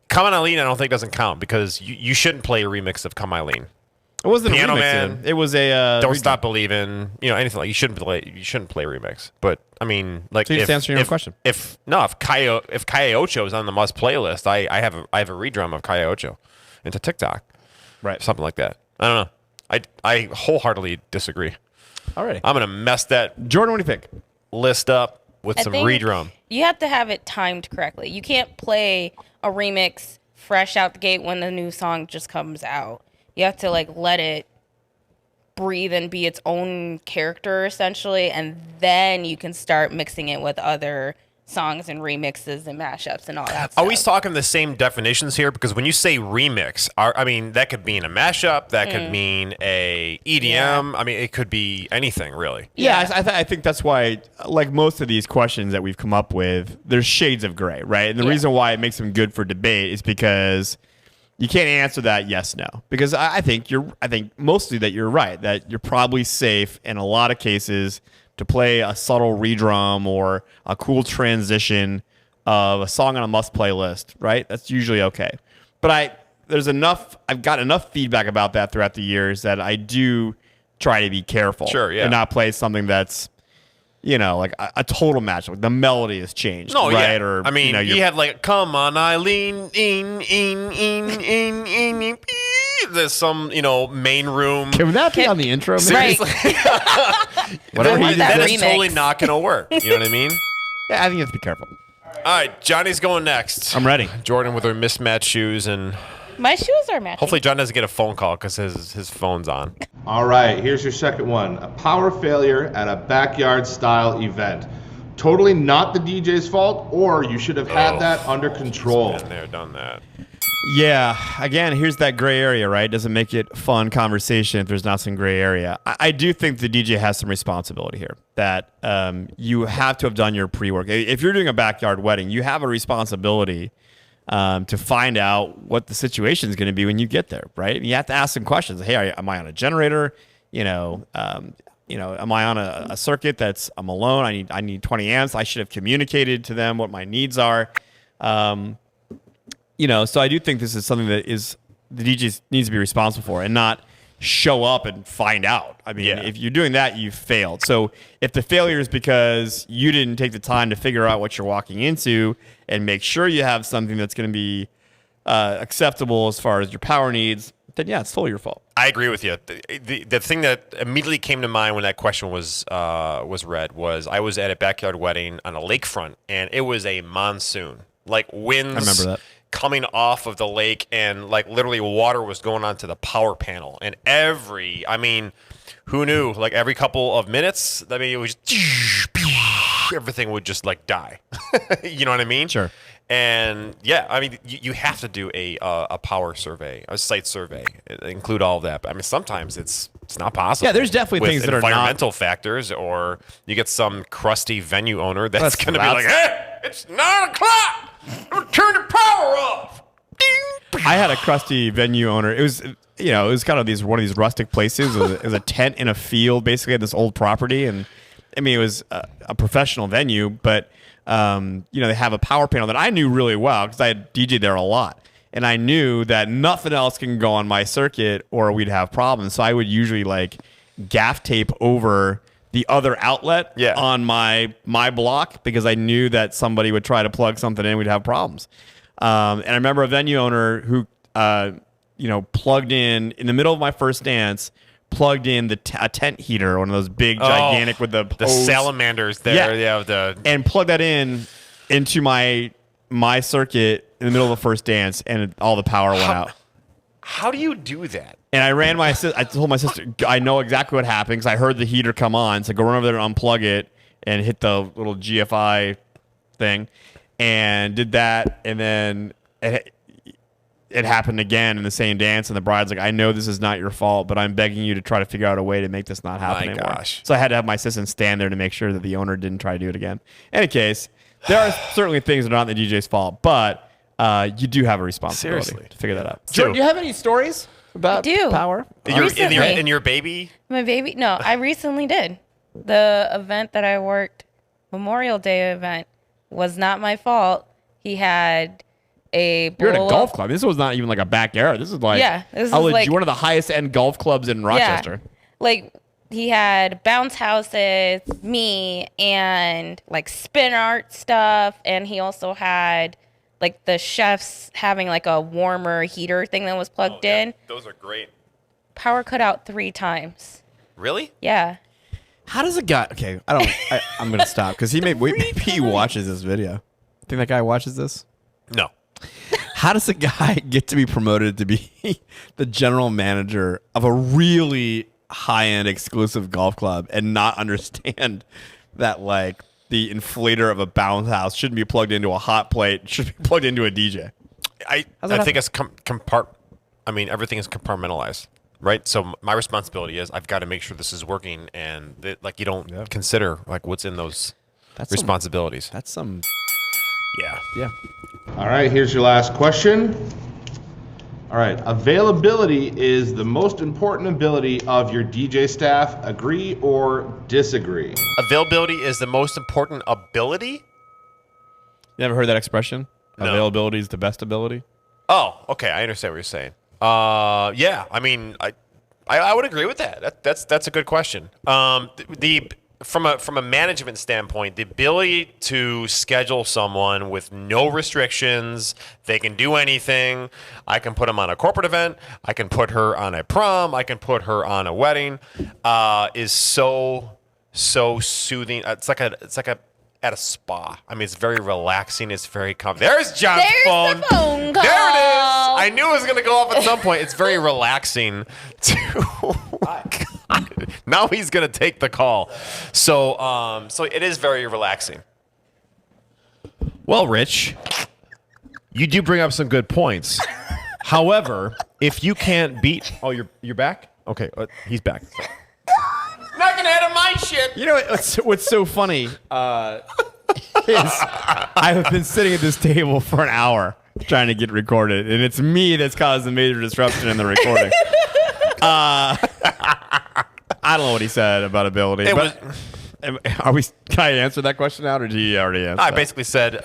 Come On Eileen I don't think doesn't count because you shouldn't play a remix of Come Eileen. It wasn't Piano a remix. Man. It was a Don't Stop Believing. Anything like you shouldn't play a remix. But I mean, like, so you're just answering your own question. If Calle Ocho is on the must playlist, I have a redrum of Calle Ocho into TikTok, right? Something like that. I don't know. I wholeheartedly disagree. Alrighty, I'm gonna mess that Jordan. What do you think? List up with some redrum. You have to have it timed correctly. You can't play a remix fresh out the gate when the new song just comes out. You have to let it breathe and be its own character essentially, and then you can start mixing it with other songs and remixes and mashups and all that stuff. Are we talking the same definitions here? Because when you say remix, that could mean a mashup, that could mean a EDM. Yeah. I mean, it could be anything really. Yeah, I think that's why, like most of these questions that we've come up with, there's shades of gray, right? And the reason why it makes them good for debate is because you can't answer that yes, no. Because I think mostly that you're right, that you're probably safe in a lot of cases to play a subtle redrum or a cool transition of a song on a must playlist, right? That's usually okay. But I've got enough feedback about that throughout the years that I do try to be careful. Sure, yeah. And not play something that's, like a total match. Like the melody has changed, right? Yeah. Or I mean, you have like Come On Eileen, in. There's some, main room. Can that be on the intro? Seriously. Whatever he did. That is totally not going to work. You know what I mean? Yeah, I think you have to be careful. All right, Johnny's going next. I'm ready. Jordan with her mismatched shoes and... My shoes are matching. Hopefully John doesn't get a phone call because his phone's on. All right, here's your second one. A power failure at a backyard-style event. Totally not the DJ's fault, or you should have had that under control. Been there, done that. Yeah. Again, here's that gray area, right? Doesn't make it fun conversation if there's not some gray area. I do think the DJ has some responsibility here. That you have to have done your pre-work. If you're doing a backyard wedding, you have a responsibility to find out what the situation is going to be when you get there, right? And you have to ask some questions. Hey, am I on a generator? Am I on a circuit I'm alone? I need 20 amps. I should have communicated to them what my needs are. So I do think this is something that is the DJ needs to be responsible for and not show up and find out. I mean, if you're doing that, you've failed. So if the failure is because you didn't take the time to figure out what you're walking into and make sure you have something that's going to be acceptable as far as your power needs, then yeah, it's totally your fault. I agree with you. The thing that immediately came to mind when that question was read was I was at a backyard wedding on a lakefront, and it was a monsoon, like winds. I remember that. Coming off of the lake, and like literally water was going onto the power panel, and who knew? Like every couple of minutes, it was everything would just like die. You know what I mean? Sure. And yeah, you have to do a power survey, a site survey, include all of that. But sometimes it's not possible. Yeah, there's definitely things that are environmental factors, or you get some crusty venue owner that's going to be like, "Hey, it's 9 o'clock. Turn the power off." I had a crusty venue owner. It was kind of one of these rustic places. It was a tent in a field, basically, at this old property, and it was a professional venue, but. They have a power panel that I knew really well because I had DJed there a lot. And I knew that nothing else can go on my circuit or we'd have problems. So I would usually like gaff tape over the other outlet on my block because I knew that somebody would try to plug something in, we'd have problems. And I remember a venue owner who, plugged in the middle of my first dance, plugged in a tent heater, one of those big, gigantic with the salamanders there. Yeah, and plugged that into my circuit in the middle of the first dance, and all the power went out. How do you do that? And I told my sister, I know exactly what happened because I heard the heater come on, so go run over there and unplug it and hit the little GFI thing, and did that, and then it happened again in the same dance, and the bride's like, I know this is not your fault, but I'm begging you to try to figure out a way to make this not happen anymore. Gosh. So I had to have my assistant stand there to make sure that the owner didn't try to do it again. In any case, there are certainly things that are not the DJ's fault, but you do have a responsibility to figure that out. Jordan, do you have any stories about power? In your baby? My baby? No, I recently did. The event that I worked, Memorial Day event, was not my fault. He had... You're in a golf club. This was not even like a backyard. This is like one of the highest end golf clubs in Rochester. Yeah. Like he had bounce houses, me, and like spin art stuff, and he also had like the chefs having like a warmer heater thing that was plugged in. Those are great. Power cut out 3 times. Really? Yeah. How does a guy? Okay, I'm gonna stop because he watches this video. Think that guy watches this? No. How does a guy get to be promoted to be the general manager of a really high-end exclusive golf club and not understand that like the inflator of a bounce house shouldn't be plugged into a hot plate, should be plugged into a DJ? I think it's everything is compartmentalized, right? So my responsibility is I've got to make sure this is working, and you don't consider like what's in those responsibilities. That's some. Yeah. All right, here's your last question. All right, availability is the most important ability of your DJ staff. Agree or disagree? Availability is the most important ability? You ever heard that expression? No. Availability is the best ability? Oh, okay. I understand what you're saying. Yeah, I would agree with that. That's a good question. From a management standpoint, the ability to schedule someone with no restrictions, they can do anything. I can put them on a corporate event. I can put her on a prom. I can put her on a wedding. Is so soothing. It's like at a spa. It's very relaxing. It's very calm. There's John's phone. The phone call. There it is. I knew it was going to go off at some point. It's very relaxing to. Now he's going to take the call. So it is very relaxing. Well, Rich, you do bring up some good points. However, if you can't beat, you're back. Okay, he's back. Not gonna add my shit. You know what's so funny is I have been sitting at this table for an hour trying to get recorded, and it's me that's caused a major disruption in the recording. I don't know what he said about ability. Can I answer that question out, or did you already answer? I basically said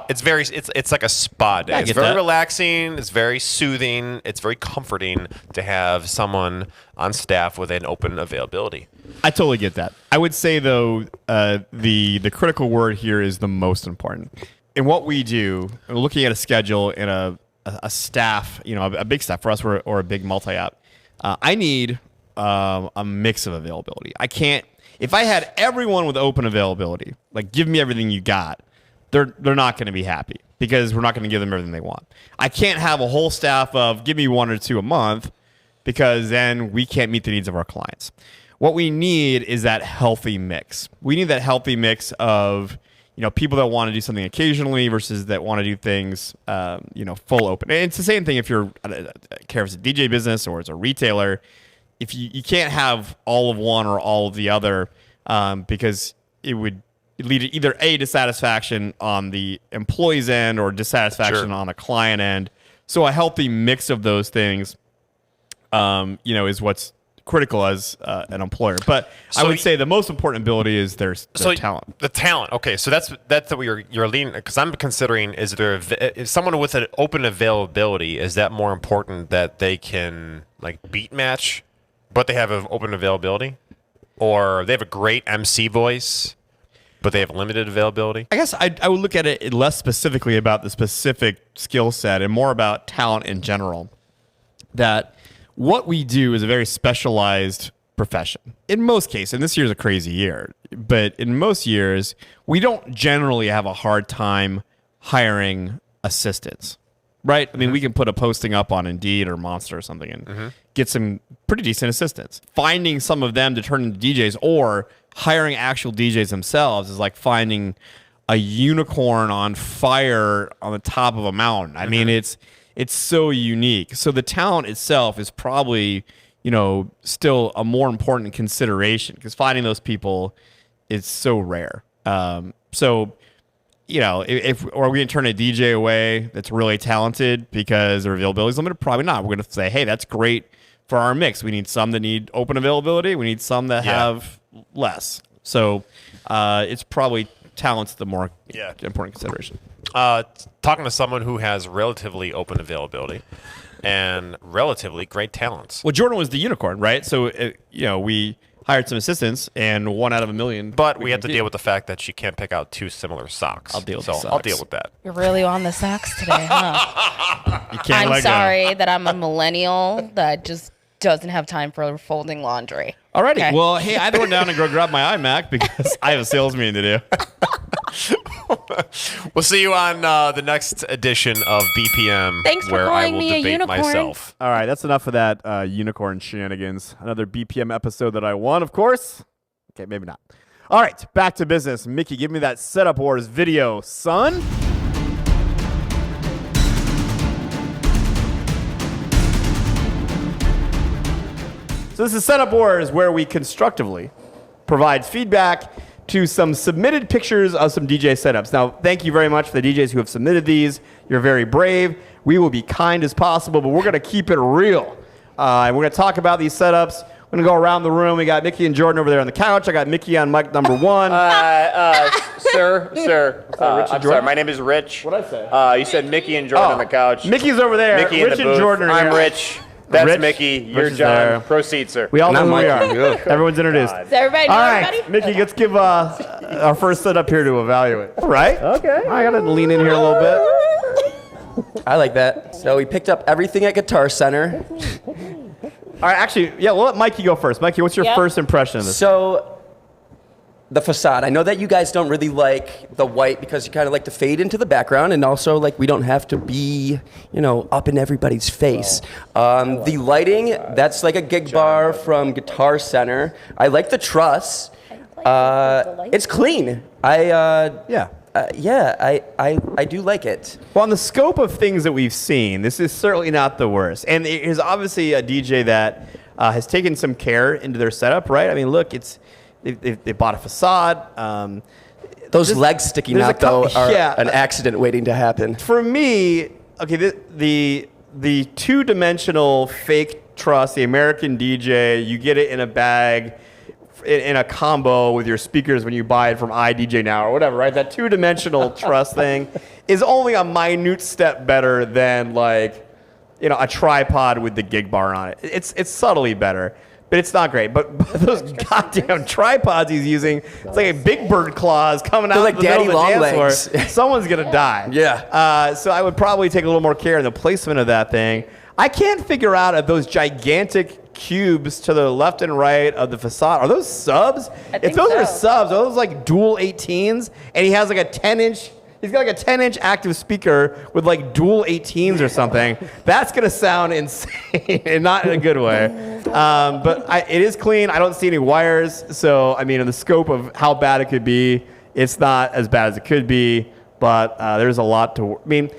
it's like a spa day. It's very relaxing. It's very soothing. It's very comforting to have someone on staff with an open availability. I totally get that. I would say though, the critical word here is the most important. In what we do, looking at a schedule and a staff, a big staff for us or a big multi-app, I need a mix of availability. I can't. If I had everyone with open availability, like give me everything you got, they're not going to be happy because we're not going to give them everything they want. I can't have a whole staff of give me 1 or 2 a month because then we can't meet the needs of our clients. What we need is that healthy mix. We need that healthy mix of people that want to do something occasionally versus that want to do things full open. And it's the same thing if you're care if it's a DJ business or it's a retailer. If you can't have all of one or all of the other because it would lead to either A, dissatisfaction on the employee's end or dissatisfaction on the client end. So a healthy mix of those things, is what's critical as an employer. But I would say the most important ability is their talent. The talent. Okay, so that's what you're leading, because I'm considering is someone with an open availability, is that more important that they can beat match but they have an open availability, or they have a great MC voice but they have limited availability? I guess I would look at it less specifically about the specific skill set and more about talent in general. That what we do is a very specialized profession. In most cases, and this year's a crazy year, but in most years, we don't generally have a hard time hiring assistants, right? I mean, we can put a posting up on Indeed or Monster or something and get some pretty decent assistants. Finding some of them to turn into DJs or hiring actual DJs themselves is like finding a unicorn on fire on the top of a mountain. I mean, it's so unique. So the talent itself is probably, still a more important consideration because finding those people is so rare. If we can turn a DJ away that's really talented because their availability is limited, probably not. We're going to say, hey, that's great for our mix. We need some that need open availability. We need some that have less. So it's probably talent's the more important consideration. Talking to someone who has relatively open availability and relatively great talents. Well, Jordan was the unicorn, right? So, we hired some assistants and 1 out of a million. But we have to deal with the fact that she can't pick out 2 similar socks. I'll deal with socks. I'll deal with that. You're really on the socks today, huh? You can't I'm sorry that I'm a millennial that just doesn't have time for folding laundry. Alrighty. Okay. Well, hey, I went down and go grab my iMac because I have a sales meeting to do. We'll see you on the next edition of BPM. Thanks for where I calling will me a debate unicorn. myself. All right, that's enough of that unicorn shenanigans. Another BPM episode that I won, of course. Okay, maybe not. All right, back to business. Mickey, give me that Setup Wars video, son. So this is Setup Wars, where we constructively provide feedback to some submitted pictures of some DJ setups. Now, thank you very much for the DJs who have submitted these. You're very brave. We will be kind as possible, but we're going to keep it real. And we're going to talk about these setups. We're going to go around the room. We got Mickey and Jordan over there on the couch. I got Mickey on mic number 1. Sir. I'm sorry. My name is Rich. What'd I say? You said Mickey and Jordan on the couch. Mickey's over there. Mickey Rich in the and booth. Jordan are I'm here. Rich. That's Rich. Mickey. You're Rich is John. there. Proceed, sir. We all know who we are. Everyone's introduced. Does everybody know All right, everybody? Mickey, let's give our first setup here to evaluate. All right. Okay. I got to lean in here a little bit. I like that. So we picked up everything at Guitar Center. All right, actually, we'll let Mikey go first. Mikey, what's your first impression of this? So the facade. I know that you guys don't really like the white because you kind of like to fade into the background, and also we don't have to be, up in everybody's face. The lighting, that's like a gig bar from Guitar Center. I like the truss. It's clean. I do like it. Well, on the scope of things that we've seen, this is certainly not the worst. And it is obviously a DJ that has taken some care into their setup, right? I mean, look, they bought a facade. Those legs sticking out, though, are an accident waiting to happen. For me, okay, the two-dimensional fake truss, the American DJ, you get it in a bag, in a combo with your speakers when you buy it from iDJ Now or whatever, right? That two-dimensional truss thing is only a minute step better than like, a tripod with the gig bar on it. It's subtly better, but it's not great. But those goddamn tripods he's using, it's like a Big Bird claws coming out like of the middle of Daddy the dance Longlegs. floor. Someone's gonna die. Yeah. So I would probably take a little more care in the placement of that thing. I can't figure out if those gigantic cubes to the left and right of the facade are those subs. If those are subs, are those like dual 18s? And he has like a 10-inch. He's got like a 10-inch active speaker with like dual 18s or something. That's gonna sound insane, and not in a good way. But it is clean. I don't see any wires. So I mean, in the scope of how bad it could be, it's not as bad as it could be. But there's a lot to. I mean,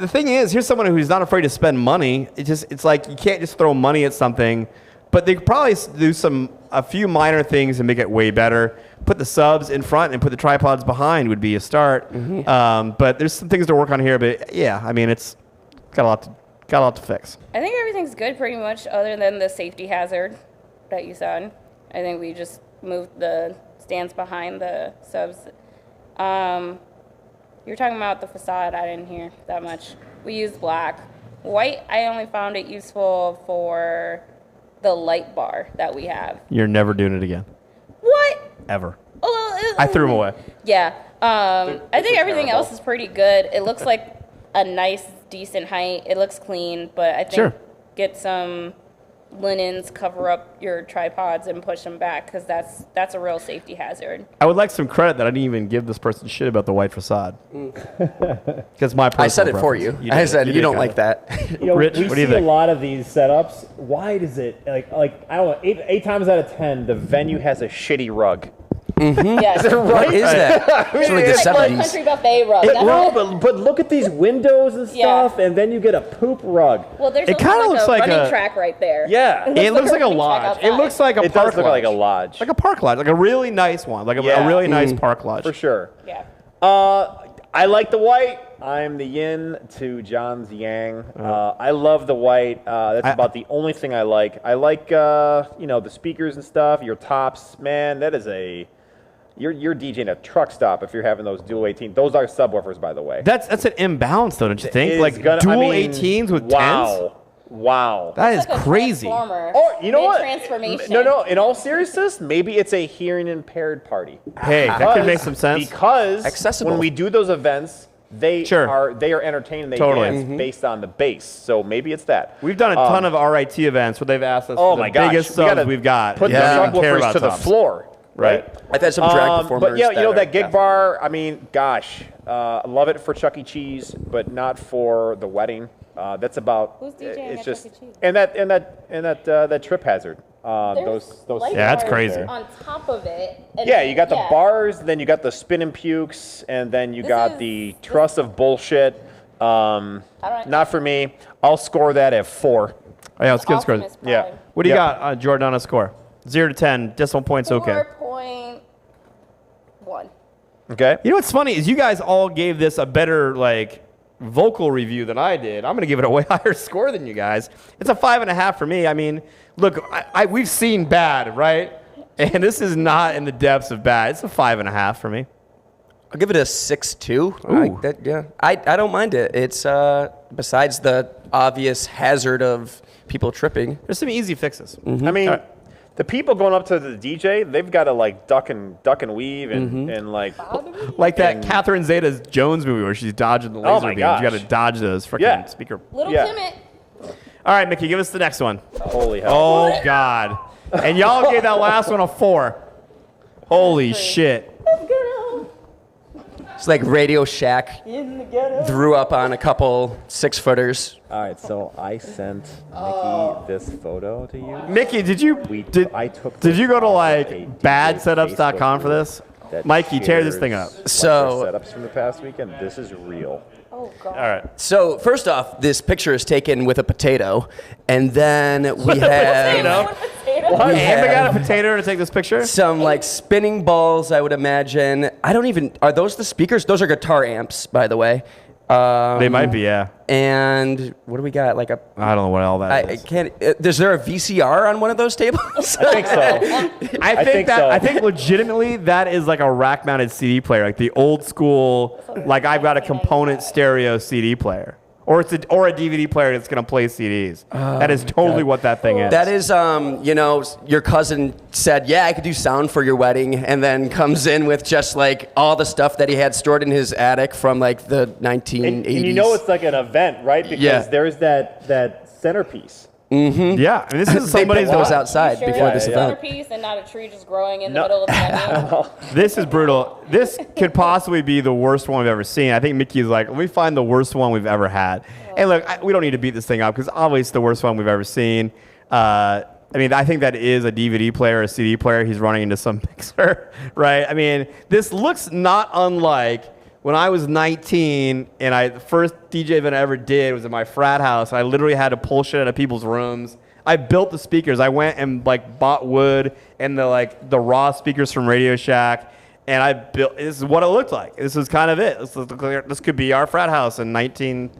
the thing is, here's someone who's not afraid to spend money. It's like you can't just throw money at something. But they could probably do a few minor things and make it way better. Put the subs in front and put the tripods behind would be a start. Mm-hmm. But there's some things to work on here. But yeah, I mean, it's got a lot to fix. I think everything's good pretty much, other than the safety hazard that you said. I think we just moved the stands behind the subs. You're talking about the facade. I didn't hear that much. We used black. White, I only found it useful for the light bar that we have. You're never doing it again. What? Ever. Oh, I threw them away. Yeah. I think everything else is pretty good. It looks like a nice, decent height. It looks clean, but I think get some linens, cover up your tripods, and push them back, because that's a real safety hazard. I would like some credit that I didn't even give this person shit about the white facade. Because my personal I said it for preference. you. I said you don't like that. Rich, we what do you see a think? lot of these setups. Why does it like I don't know? Eight times out of 10, the venue has a shitty rug. Mm-hmm. Yes. What is that? It's like the It's like 70s. country buffet rug. But look at these windows and stuff, and then you get a poop rug. Well, there's It kinda looks like running a- track right there. Yeah. It looks like a running track lodge. outside. It looks like a It park does look lodge. like a lodge. Like a park lodge, like a really nice one, like a really nice park lodge. For sure. Yeah. I like the white. I'm the yin to John's yang. I love the white. That's about the only thing I like. I like, the speakers and stuff, your tops. Man, that is you're DJing a truck stop if you're having those dual 18. Those are subwoofers, by the way. That's an imbalance, though, don't you think? It Like is gonna- dual I mean, 18s with 10s? Wow. That is It's like a crazy. transformer. Or you know what? Transformation. No. In all seriousness, maybe it's a hearing impaired party. Hey, that could make some sense. Because Accessible. when we do those events, they Sure. are entertaining. They Totally. dance based on the bass. So maybe it's that. We've done a ton of RIT events where they've asked us Oh for my the gosh, biggest we subs gotta we've got. Put Yeah. the Don't even care subwoofers about to the subs. floor. Right. I've had some drag performers. But yeah, that that are gig fast. bar. I mean, gosh, I love it for Chuck E. Cheese, but not for the wedding. That's about. Who's DJing it's at just Chuck E. Cheese? and that trip hazard. Those. light Yeah, that's bars crazy. on top of it. And Yeah, you got the bars, then you got the spinning pukes, and then you got the truss of bullshit. Not for me. I'll score that at 4. Oh, yeah, let's give scores. Optimus Prime. Yeah. What do you got on Jordana's score? 0 to 10, decimal points, okay. 4.1. Okay. You know what's funny is you guys all gave this a better, vocal review than I did. I'm going to give it a way higher score than you guys. It's a 5.5 for me. I mean, look, we've seen bad, right? And this is not in the depths of bad. It's a 5.5 for me. I'll give it a 6.2. Ooh. I don't mind it. It's besides the obvious hazard of people tripping. There's some easy fixes. I mean, the people going up to the DJ, they've got to duck and weave and like that Catherine Zeta-Jones movie where she's dodging the laser my beams. gosh. You got to dodge those freaking speaker. Little Yeah. Timid. All right, Mickey, give us the next one. Holy hell. Oh, God. And y'all gave that last one a 4. Holy shit. It's like Radio Shack threw up on a couple 6-footers. All right, so I sent Mickey this photo to you. Mickey, did you go to badsetups.com for this? that Mikey, tear this thing up. shares So- setups from the past weekend. This is real. Oh, God. All right. So first off, this picture is taken with a potato, and then we have What? And they got a potato to take this picture? some like spinning balls, I would imagine. Are those the speakers? Those are guitar amps, by the way. They might be, yeah. And what do we got? Like a I don't know what all that I is. can't. Is there a VCR on one of those tables? I think so. I think legitimately that is like a rack-mounted CD player, like the old school. Like I've got a component stereo CD player, or a DVD player that's gonna play CDs. That is totally what that thing is. That is, your cousin said, yeah, I could do sound for your wedding, and then comes in with just like all the stuff that he had stored in his attic from like the 1980s. And you know it's like an event, right? Because there's that centerpiece. Mm-hmm. Yeah, I mean, this is they put somebody's those outside Sure before it's this a event. centerpiece and not a tree just growing in the middle of the venue. This is brutal. This could possibly be the worst one we've ever seen. I think Mickey's like, let me find the worst one we've ever had. And look, we don't need to beat this thing up because obviously it's the worst one we've ever seen. I mean, I think that is a DVD player, a CD player. He's running into some mixer, right? I mean, this looks not unlike when I was 19 and the first DJ event I ever did was at my frat house. I literally had to pull shit out of people's rooms. I built the speakers. I went and like bought wood and the raw speakers from Radio Shack, and I built. This is what it looked like. This is kind of it. This could be our frat house in 19.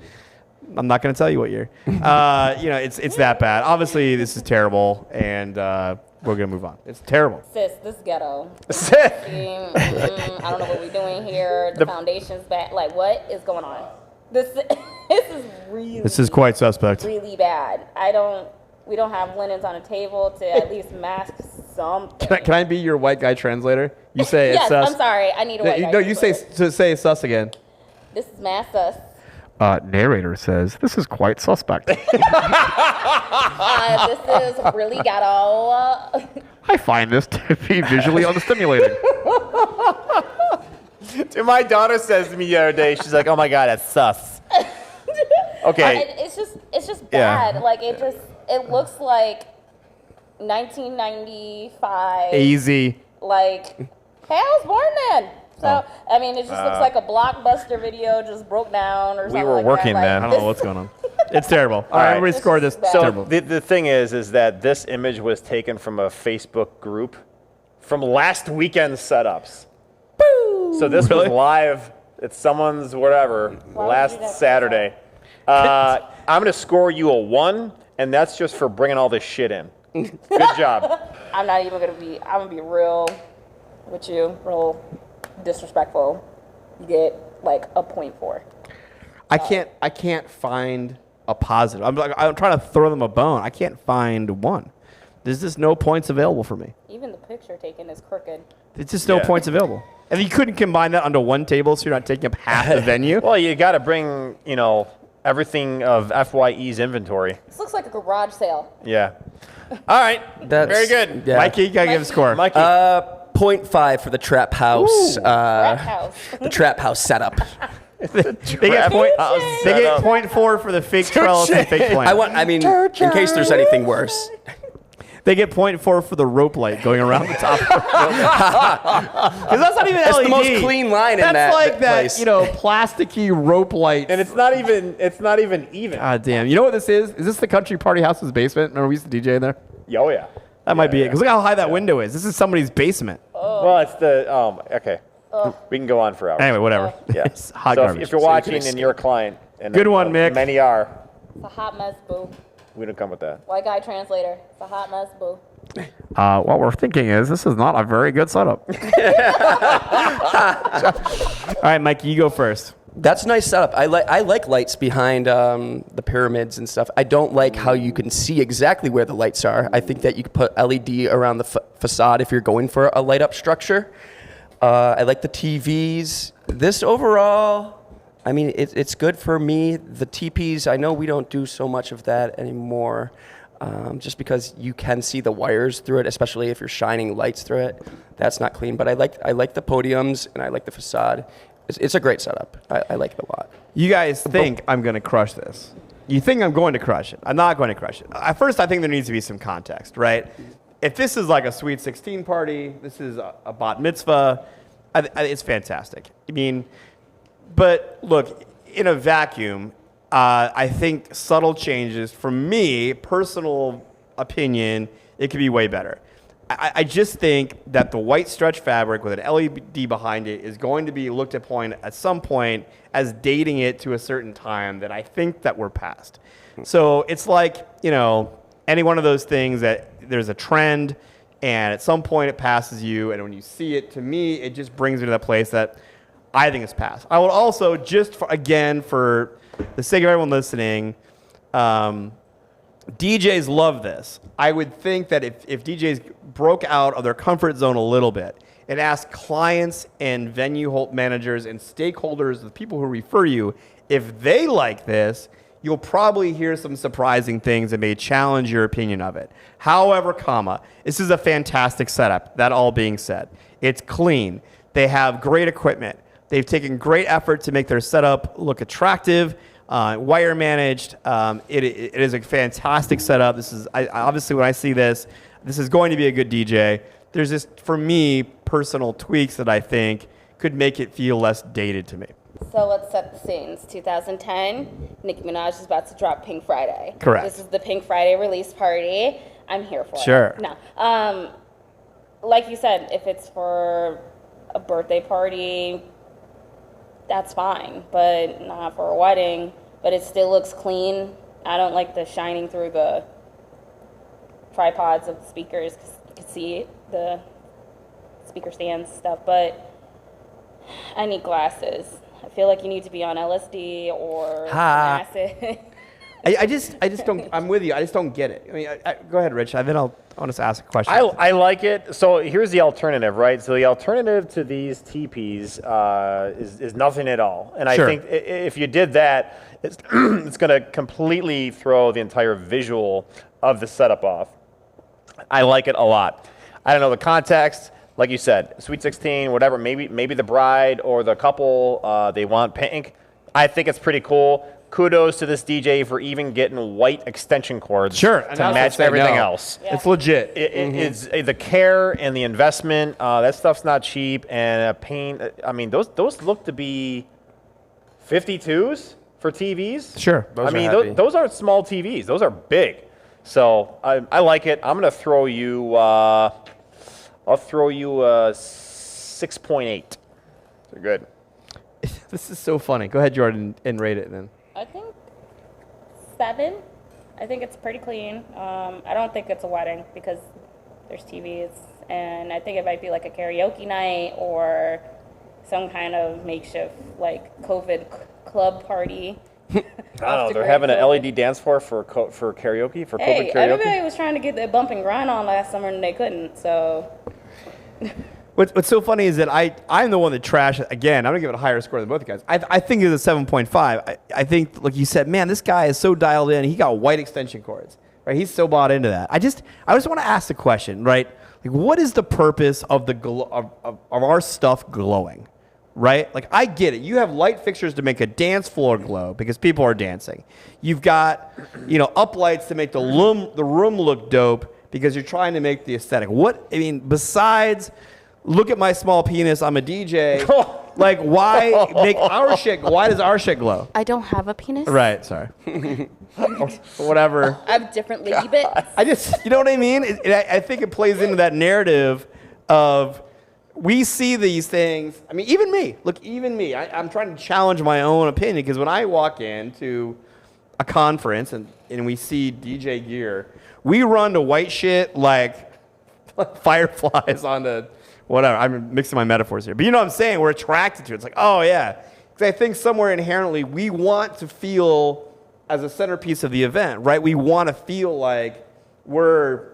I'm not going to tell you what year. It's that bad. Obviously, this is terrible, and we're going to move on. It's terrible. Sis, this ghetto. I don't know what we're doing here. The foundation's bad. Like, what is going on? This is really. This is quite suspect. Really bad. We don't have linens on a table to at least mask something. Can I be your white guy translator? You say Yes, it's sus. I'm sorry. I need a white guy No, you say it's sus again. This is mass sus. Narrator says, this is quite suspect. This is really ghetto. I find this to be visually unstimulating. My daughter says to me the other day, she's like, "Oh my God, that's sus." Okay. It's just bad. Yeah. Like it looks like 1995. Easy. Like, hey, I was born then. So I mean, it just looks like a Blockbuster video just broke down or something. We were working then. I don't know what's going on. It's terrible. All right, everybody score this. So terrible. the thing is that this image was taken from a Facebook group from last weekend's setups. Boo! So this was live. It's someone's whatever last Saturday. I'm gonna score you a 1, and that's just for bringing all this shit in. Good job. I'm gonna be real with you, real disrespectful. You get like a 0.4. I can't find a positive. I'm trying to throw them a bone. I can't find one. There's just no points available for me. Even the picture taken is crooked. There's just no points available. And you couldn't combine that onto one table so you're not taking up half the venue. Well, you got to bring, everything of FYE's inventory. This looks like a garage sale. Yeah. All right. Very good. Yeah. Mikey, you got to give a score. Mikey. 0.5 for the trap house. Trap house. The trap house setup. They get 0.4 for the fake trellis and fake plant. In case there's anything worse. They get 0.4 for the rope light going around the top. Because that's not even LED. That's the most clean line in that That's like place. that, plasticky rope light. And it's not even even. God damn. You know what this is? Is this the Country Party House's basement? Remember we used to DJ in there? Oh, yeah. That might be it. Because look how high that window is. This is somebody's basement. Well, it's okay. We can go on for hours. Anyway, whatever. Yeah. It's hot so garbage. if you're watching and you're a client, and Good one, Mick. Many are. It's a hot mess, boo. We don't come with that. White guy translator. It's a hot mess, boo. What we're thinking is this is not a very good setup. All right, Mike, you go first. That's a nice setup. I like lights behind the pyramids and stuff. I don't like how you can see exactly where the lights are. I think that you could put LED around the facade if you're going for a light up structure. I like the TVs. This overall, I mean, it's good for me. The TPs, I know we don't do so much of that anymore, just because you can see the wires through it, especially if you're shining lights through it. That's not clean. But I like the podiums and I like the facade. It's a great setup. I like it a lot. You guys think I'm going to crush this. You think I'm going to crush it. I'm not going to crush it. At first, I think there needs to be some context, right? If this is like a Sweet 16 party, this is a bat mitzvah, It's fantastic. I mean, but look, in a vacuum, I think subtle changes, from me, personal opinion, it could be way better. I just think that the white stretch fabric with an LED behind it is going to be looked upon at some point as dating it to a certain time that I think that we're past. So it's like, any one of those things that there's a trend, and at some point it passes you, and when you see it, to me, it just brings me to that place that I think it's past. I will also, just for the sake of everyone listening, DJs love this. I would think that if DJs broke out of their comfort zone a little bit and asked clients and venue managers and stakeholders, the people who refer you, if they like this, you'll probably hear some surprising things that may challenge your opinion of it. However, this is a fantastic setup. That all being said, it's clean. They have great equipment. They've taken great effort to make their setup look attractive. Wire managed. It is a fantastic setup. This is obviously, when I see this is going to be a good DJ. There's just, for me, personal tweaks that I think could make it feel less dated to me. So let's set the scenes. 2010, Nicki Minaj is about to drop Pink Friday. Correct. This is the Pink Friday release party. I'm here for it. Sure. No. Like you said, if it's for a birthday party, that's fine, but not for a wedding. But it still looks clean. I don't like the shining through the tripods of the speakers, because you can see the speaker stands stuff, but I need glasses. I feel like you need to be on LSD or acid. I just don't. I'm with you. I just don't get it. I mean, go ahead, Rich. Then I want to ask a question. I like it. So here's the alternative, right? So the alternative to these TPs is nothing at all. And Sure. I think if you did that, it's going to completely throw the entire visual of the setup off. I like it a lot. I don't know the context. Like you said, Sweet 16, whatever. Maybe the bride or the couple, they want pink. I think it's pretty cool. Kudos to this DJ for even getting white extension cords to match everything else. Yeah. It's legit. It's the care and the investment. That stuff's not cheap. And paint. I mean, those look to be 52s for TVs. Sure. Those aren't small TVs. Those are big. So I like it. I'm gonna throw you. I'll throw you a 6.8. They're good. This is so funny. Go ahead, Jordan, and rate it then. I think 7. I think it's pretty clean. I don't think it's a wedding because there's TVs, and I think it might be like a karaoke night or some kind of makeshift like COVID club party. I don't know. They're having an LED dance floor for karaoke, for COVID karaoke. Everybody was trying to get their bump and grind on last summer, and they couldn't. So. What's so funny is that I'm the one that trashed it. Again, I'm going to give it a higher score than both guys. I think it's a 7.5. I think, like you said, man, this guy is so dialed in. He got white extension cords. Right? He's so bought into that. I just want to ask the question, right? Like, what is the purpose of of our stuff glowing? Right? Like, I get it. You have light fixtures to make a dance floor glow because people are dancing. You've got, up lights to make the room look dope because you're trying to make the aesthetic. Besides, look at my small penis, I'm a DJ. Like, why make our shit? Why does our shit glow? I don't have a penis. Right, sorry. Whatever. I have different lady bits. I just, you know what I mean? I think it plays into that narrative of we see these things. I mean, even me. Look, even me. I'm trying to challenge my own opinion because when I walk into a conference and we see DJ gear, we run to white shit like fireflies onto whatever. I'm mixing my metaphors here. But you know what I'm saying? We're attracted to it. It's like, oh, yeah. Because I think somewhere inherently we want to feel as a centerpiece of the event, right? We want to feel like we're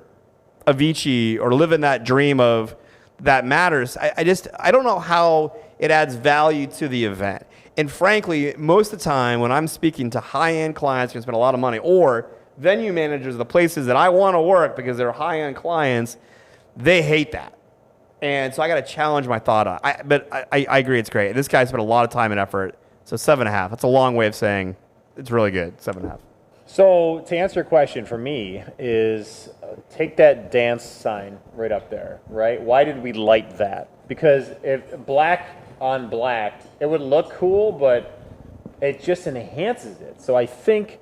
Avicii or living that dream of that matters. I don't know how it adds value to the event. And frankly, most of the time when I'm speaking to high-end clients who spend a lot of money or venue managers of the places that I want to work because they're high-end clients, they hate that. And so I got to challenge my thought on it. But I agree it's great. This guy spent a lot of time and effort. So 7.5. That's a long way of saying it's really good. 7.5. So to answer your question for me is take that dance sign right up there, right? Why did we light that? because if black on black, it would look cool, but it just enhances it. So I think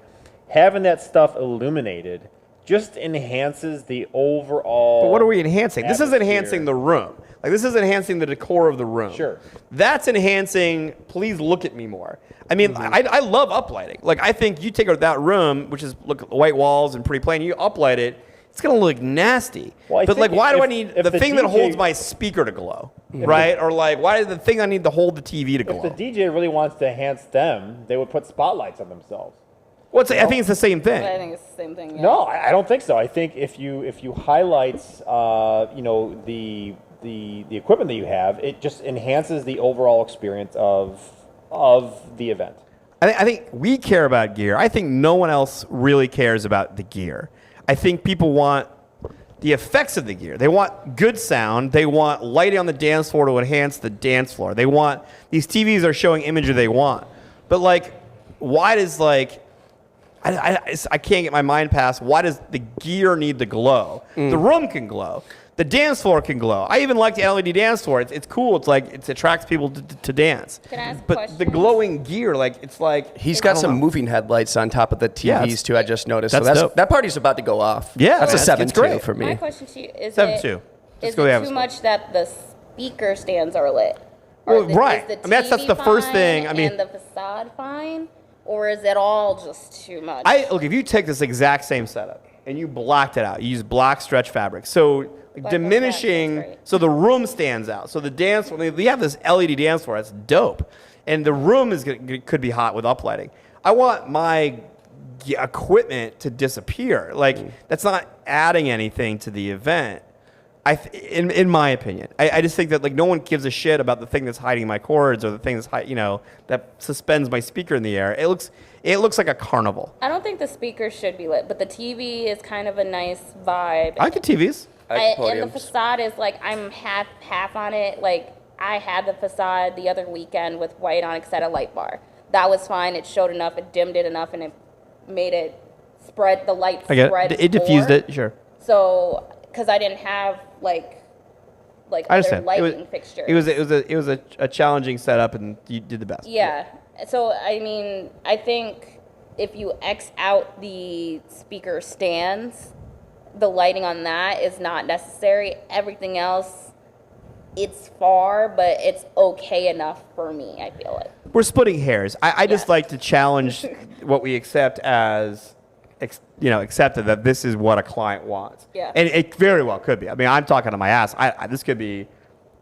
having that stuff illuminated just enhances the overall. But what are we enhancing? This is atmosphere. enhancing the room. Like, this is enhancing the decor of the room. Sure. That's enhancing, please look at me more. I mean, I love uplighting. Like, I think you take out that room, which is look white walls and pretty plain, you uplight it, it's going to look nasty. Well, but, like, why do I need the thing that DJ holds my speaker to glow? Right? Or, like, why is the thing I need to hold the TV to glow? If the DJ really wants to enhance them, they would put spotlights on themselves. Well, I think it's the same thing. I think it's the same thing. Yeah. No, I don't think so. I think if you highlight, the equipment that you have, it just enhances the overall experience of the event. I think we care about gear. I think no one else really cares about the gear. I think people want the effects of the gear. They want good sound. They want lighting on the dance floor to enhance the dance floor. They want, these TVs are showing imagery they want. But, like, why does, like, I can't get my mind past, why does the gear need to glow? The room can glow. The dance floor can glow. I even like the LED dance floor. It's cool. It's like, it attracts people to dance. Can I ask a but question? the glowing gear, like, it's like... He's got some moving headlights on top of the TVs, too, I just noticed. So that party's about to go off. Yeah, that's man, a it's great 7-2 for me. My question to you is: 7-2. Is it too much that the speaker stands are lit? Well, Is the right. I mean, that's TV the first fine thing. I mean, and the facade fine, or is it all just too much? look, if you take this exact same setup and you blacked it out, you use black stretch fabric, so diminishing, so the room stands out. So the dance, we have this LED dance floor, that's dope, and the room could be hot with uplighting. I want my equipment to disappear. Like, that's not adding anything to the event. In my opinion, I just think that, like, no one gives a shit about the thing that's hiding my cords or the thing that's that suspends my speaker in the air. It looks like a carnival. I don't think the speakers should be lit, but the TV is kind of a nice vibe. I like the TVs. And the facade is like, I'm half on it. Like, I had the facade the other weekend with white onyx at a light bar. That was fine. It showed enough. It dimmed it enough, and it made it spread the light. I get it. It diffused it. Sure. So, because I didn't have like I other understand. lighting fixtures. It was a challenging setup, and you did the best. Yeah. So, I mean, I think if you X out the speaker stands, the lighting on that is not necessary. Everything else, it's far, but it's okay enough for me, I feel like. We're splitting hairs. I just like to challenge what we accept as, accepted that this is what a client wants. Yeah. And it very well could be. I mean, I'm talking to my ass. This could be,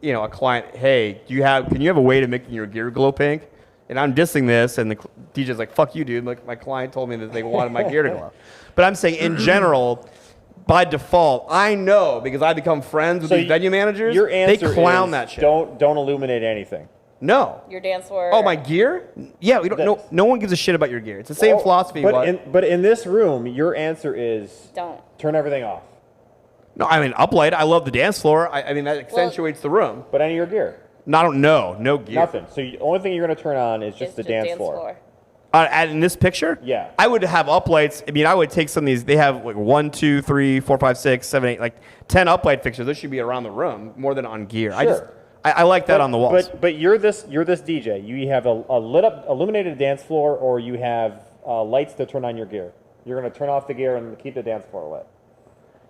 a client, hey, can you have a way to make your gear glow pink? And I'm dissing this, and the DJ's like, fuck you, dude. Like, my client told me that they wanted my gear to glow. But I'm saying, in general, by default, I know, because I become friends with these venue managers, your answer they clown is that shit. Don't illuminate anything. No. Your dance floor. Oh, my gear? Yeah, we don't. No one gives a shit about your gear. It's the same philosophy. But in this room, your answer is don't turn everything off. No, I mean, uplight. I love the dance floor. I mean, that accentuates the room. But any of your gear? No gear. Nothing. So the only thing you're going to turn on is just the dance floor. In this picture? Yeah. I would have uplights. I mean, I would take some of these. They have like 1, 2, 3, 4, 5, 6, 7, 8, like 10 uplight fixtures. Those should be around the room more than on gear. Sure. I like that on the walls. But you're this DJ. You have a lit up illuminated dance floor, or you have lights to turn on your gear. You're going to turn off the gear and keep the dance floor lit.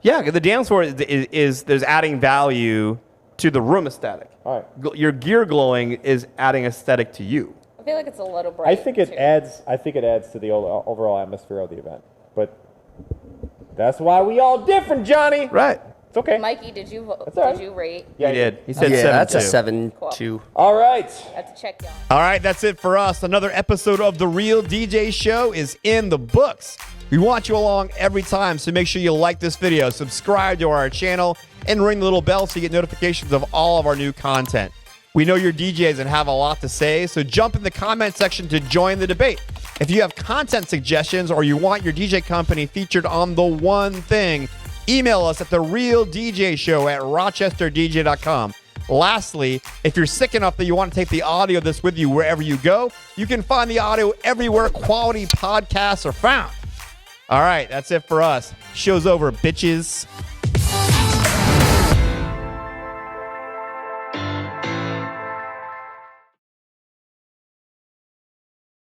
Yeah, the dance floor is there's adding value to the room aesthetic. All right. Your gear glowing is adding aesthetic to you. I feel like it's a little bright. I think it adds to the overall atmosphere of the event. But that's why we all different, Johnny. Right. It's okay. Mikey, did you rate? Yeah, he did. He said 7-2. That's a 7-2. All right. I have to check y'all. All right, that's it for us. Another episode of The Real DJ Show is in the books. We want you along every time, so make sure you like this video, subscribe to our channel, and ring the little bell so you get notifications of all of our new content. We know you're DJs and have a lot to say, so jump in the comment section to join the debate. If you have content suggestions or you want your DJ company featured on The One Thing, email us at TheRealDJShow@rochesterdj.com. Lastly, if you're sick enough that you want to take the audio of this with you wherever you go, you can find the audio everywhere quality podcasts are found. All right, that's it for us. Show's over, bitches.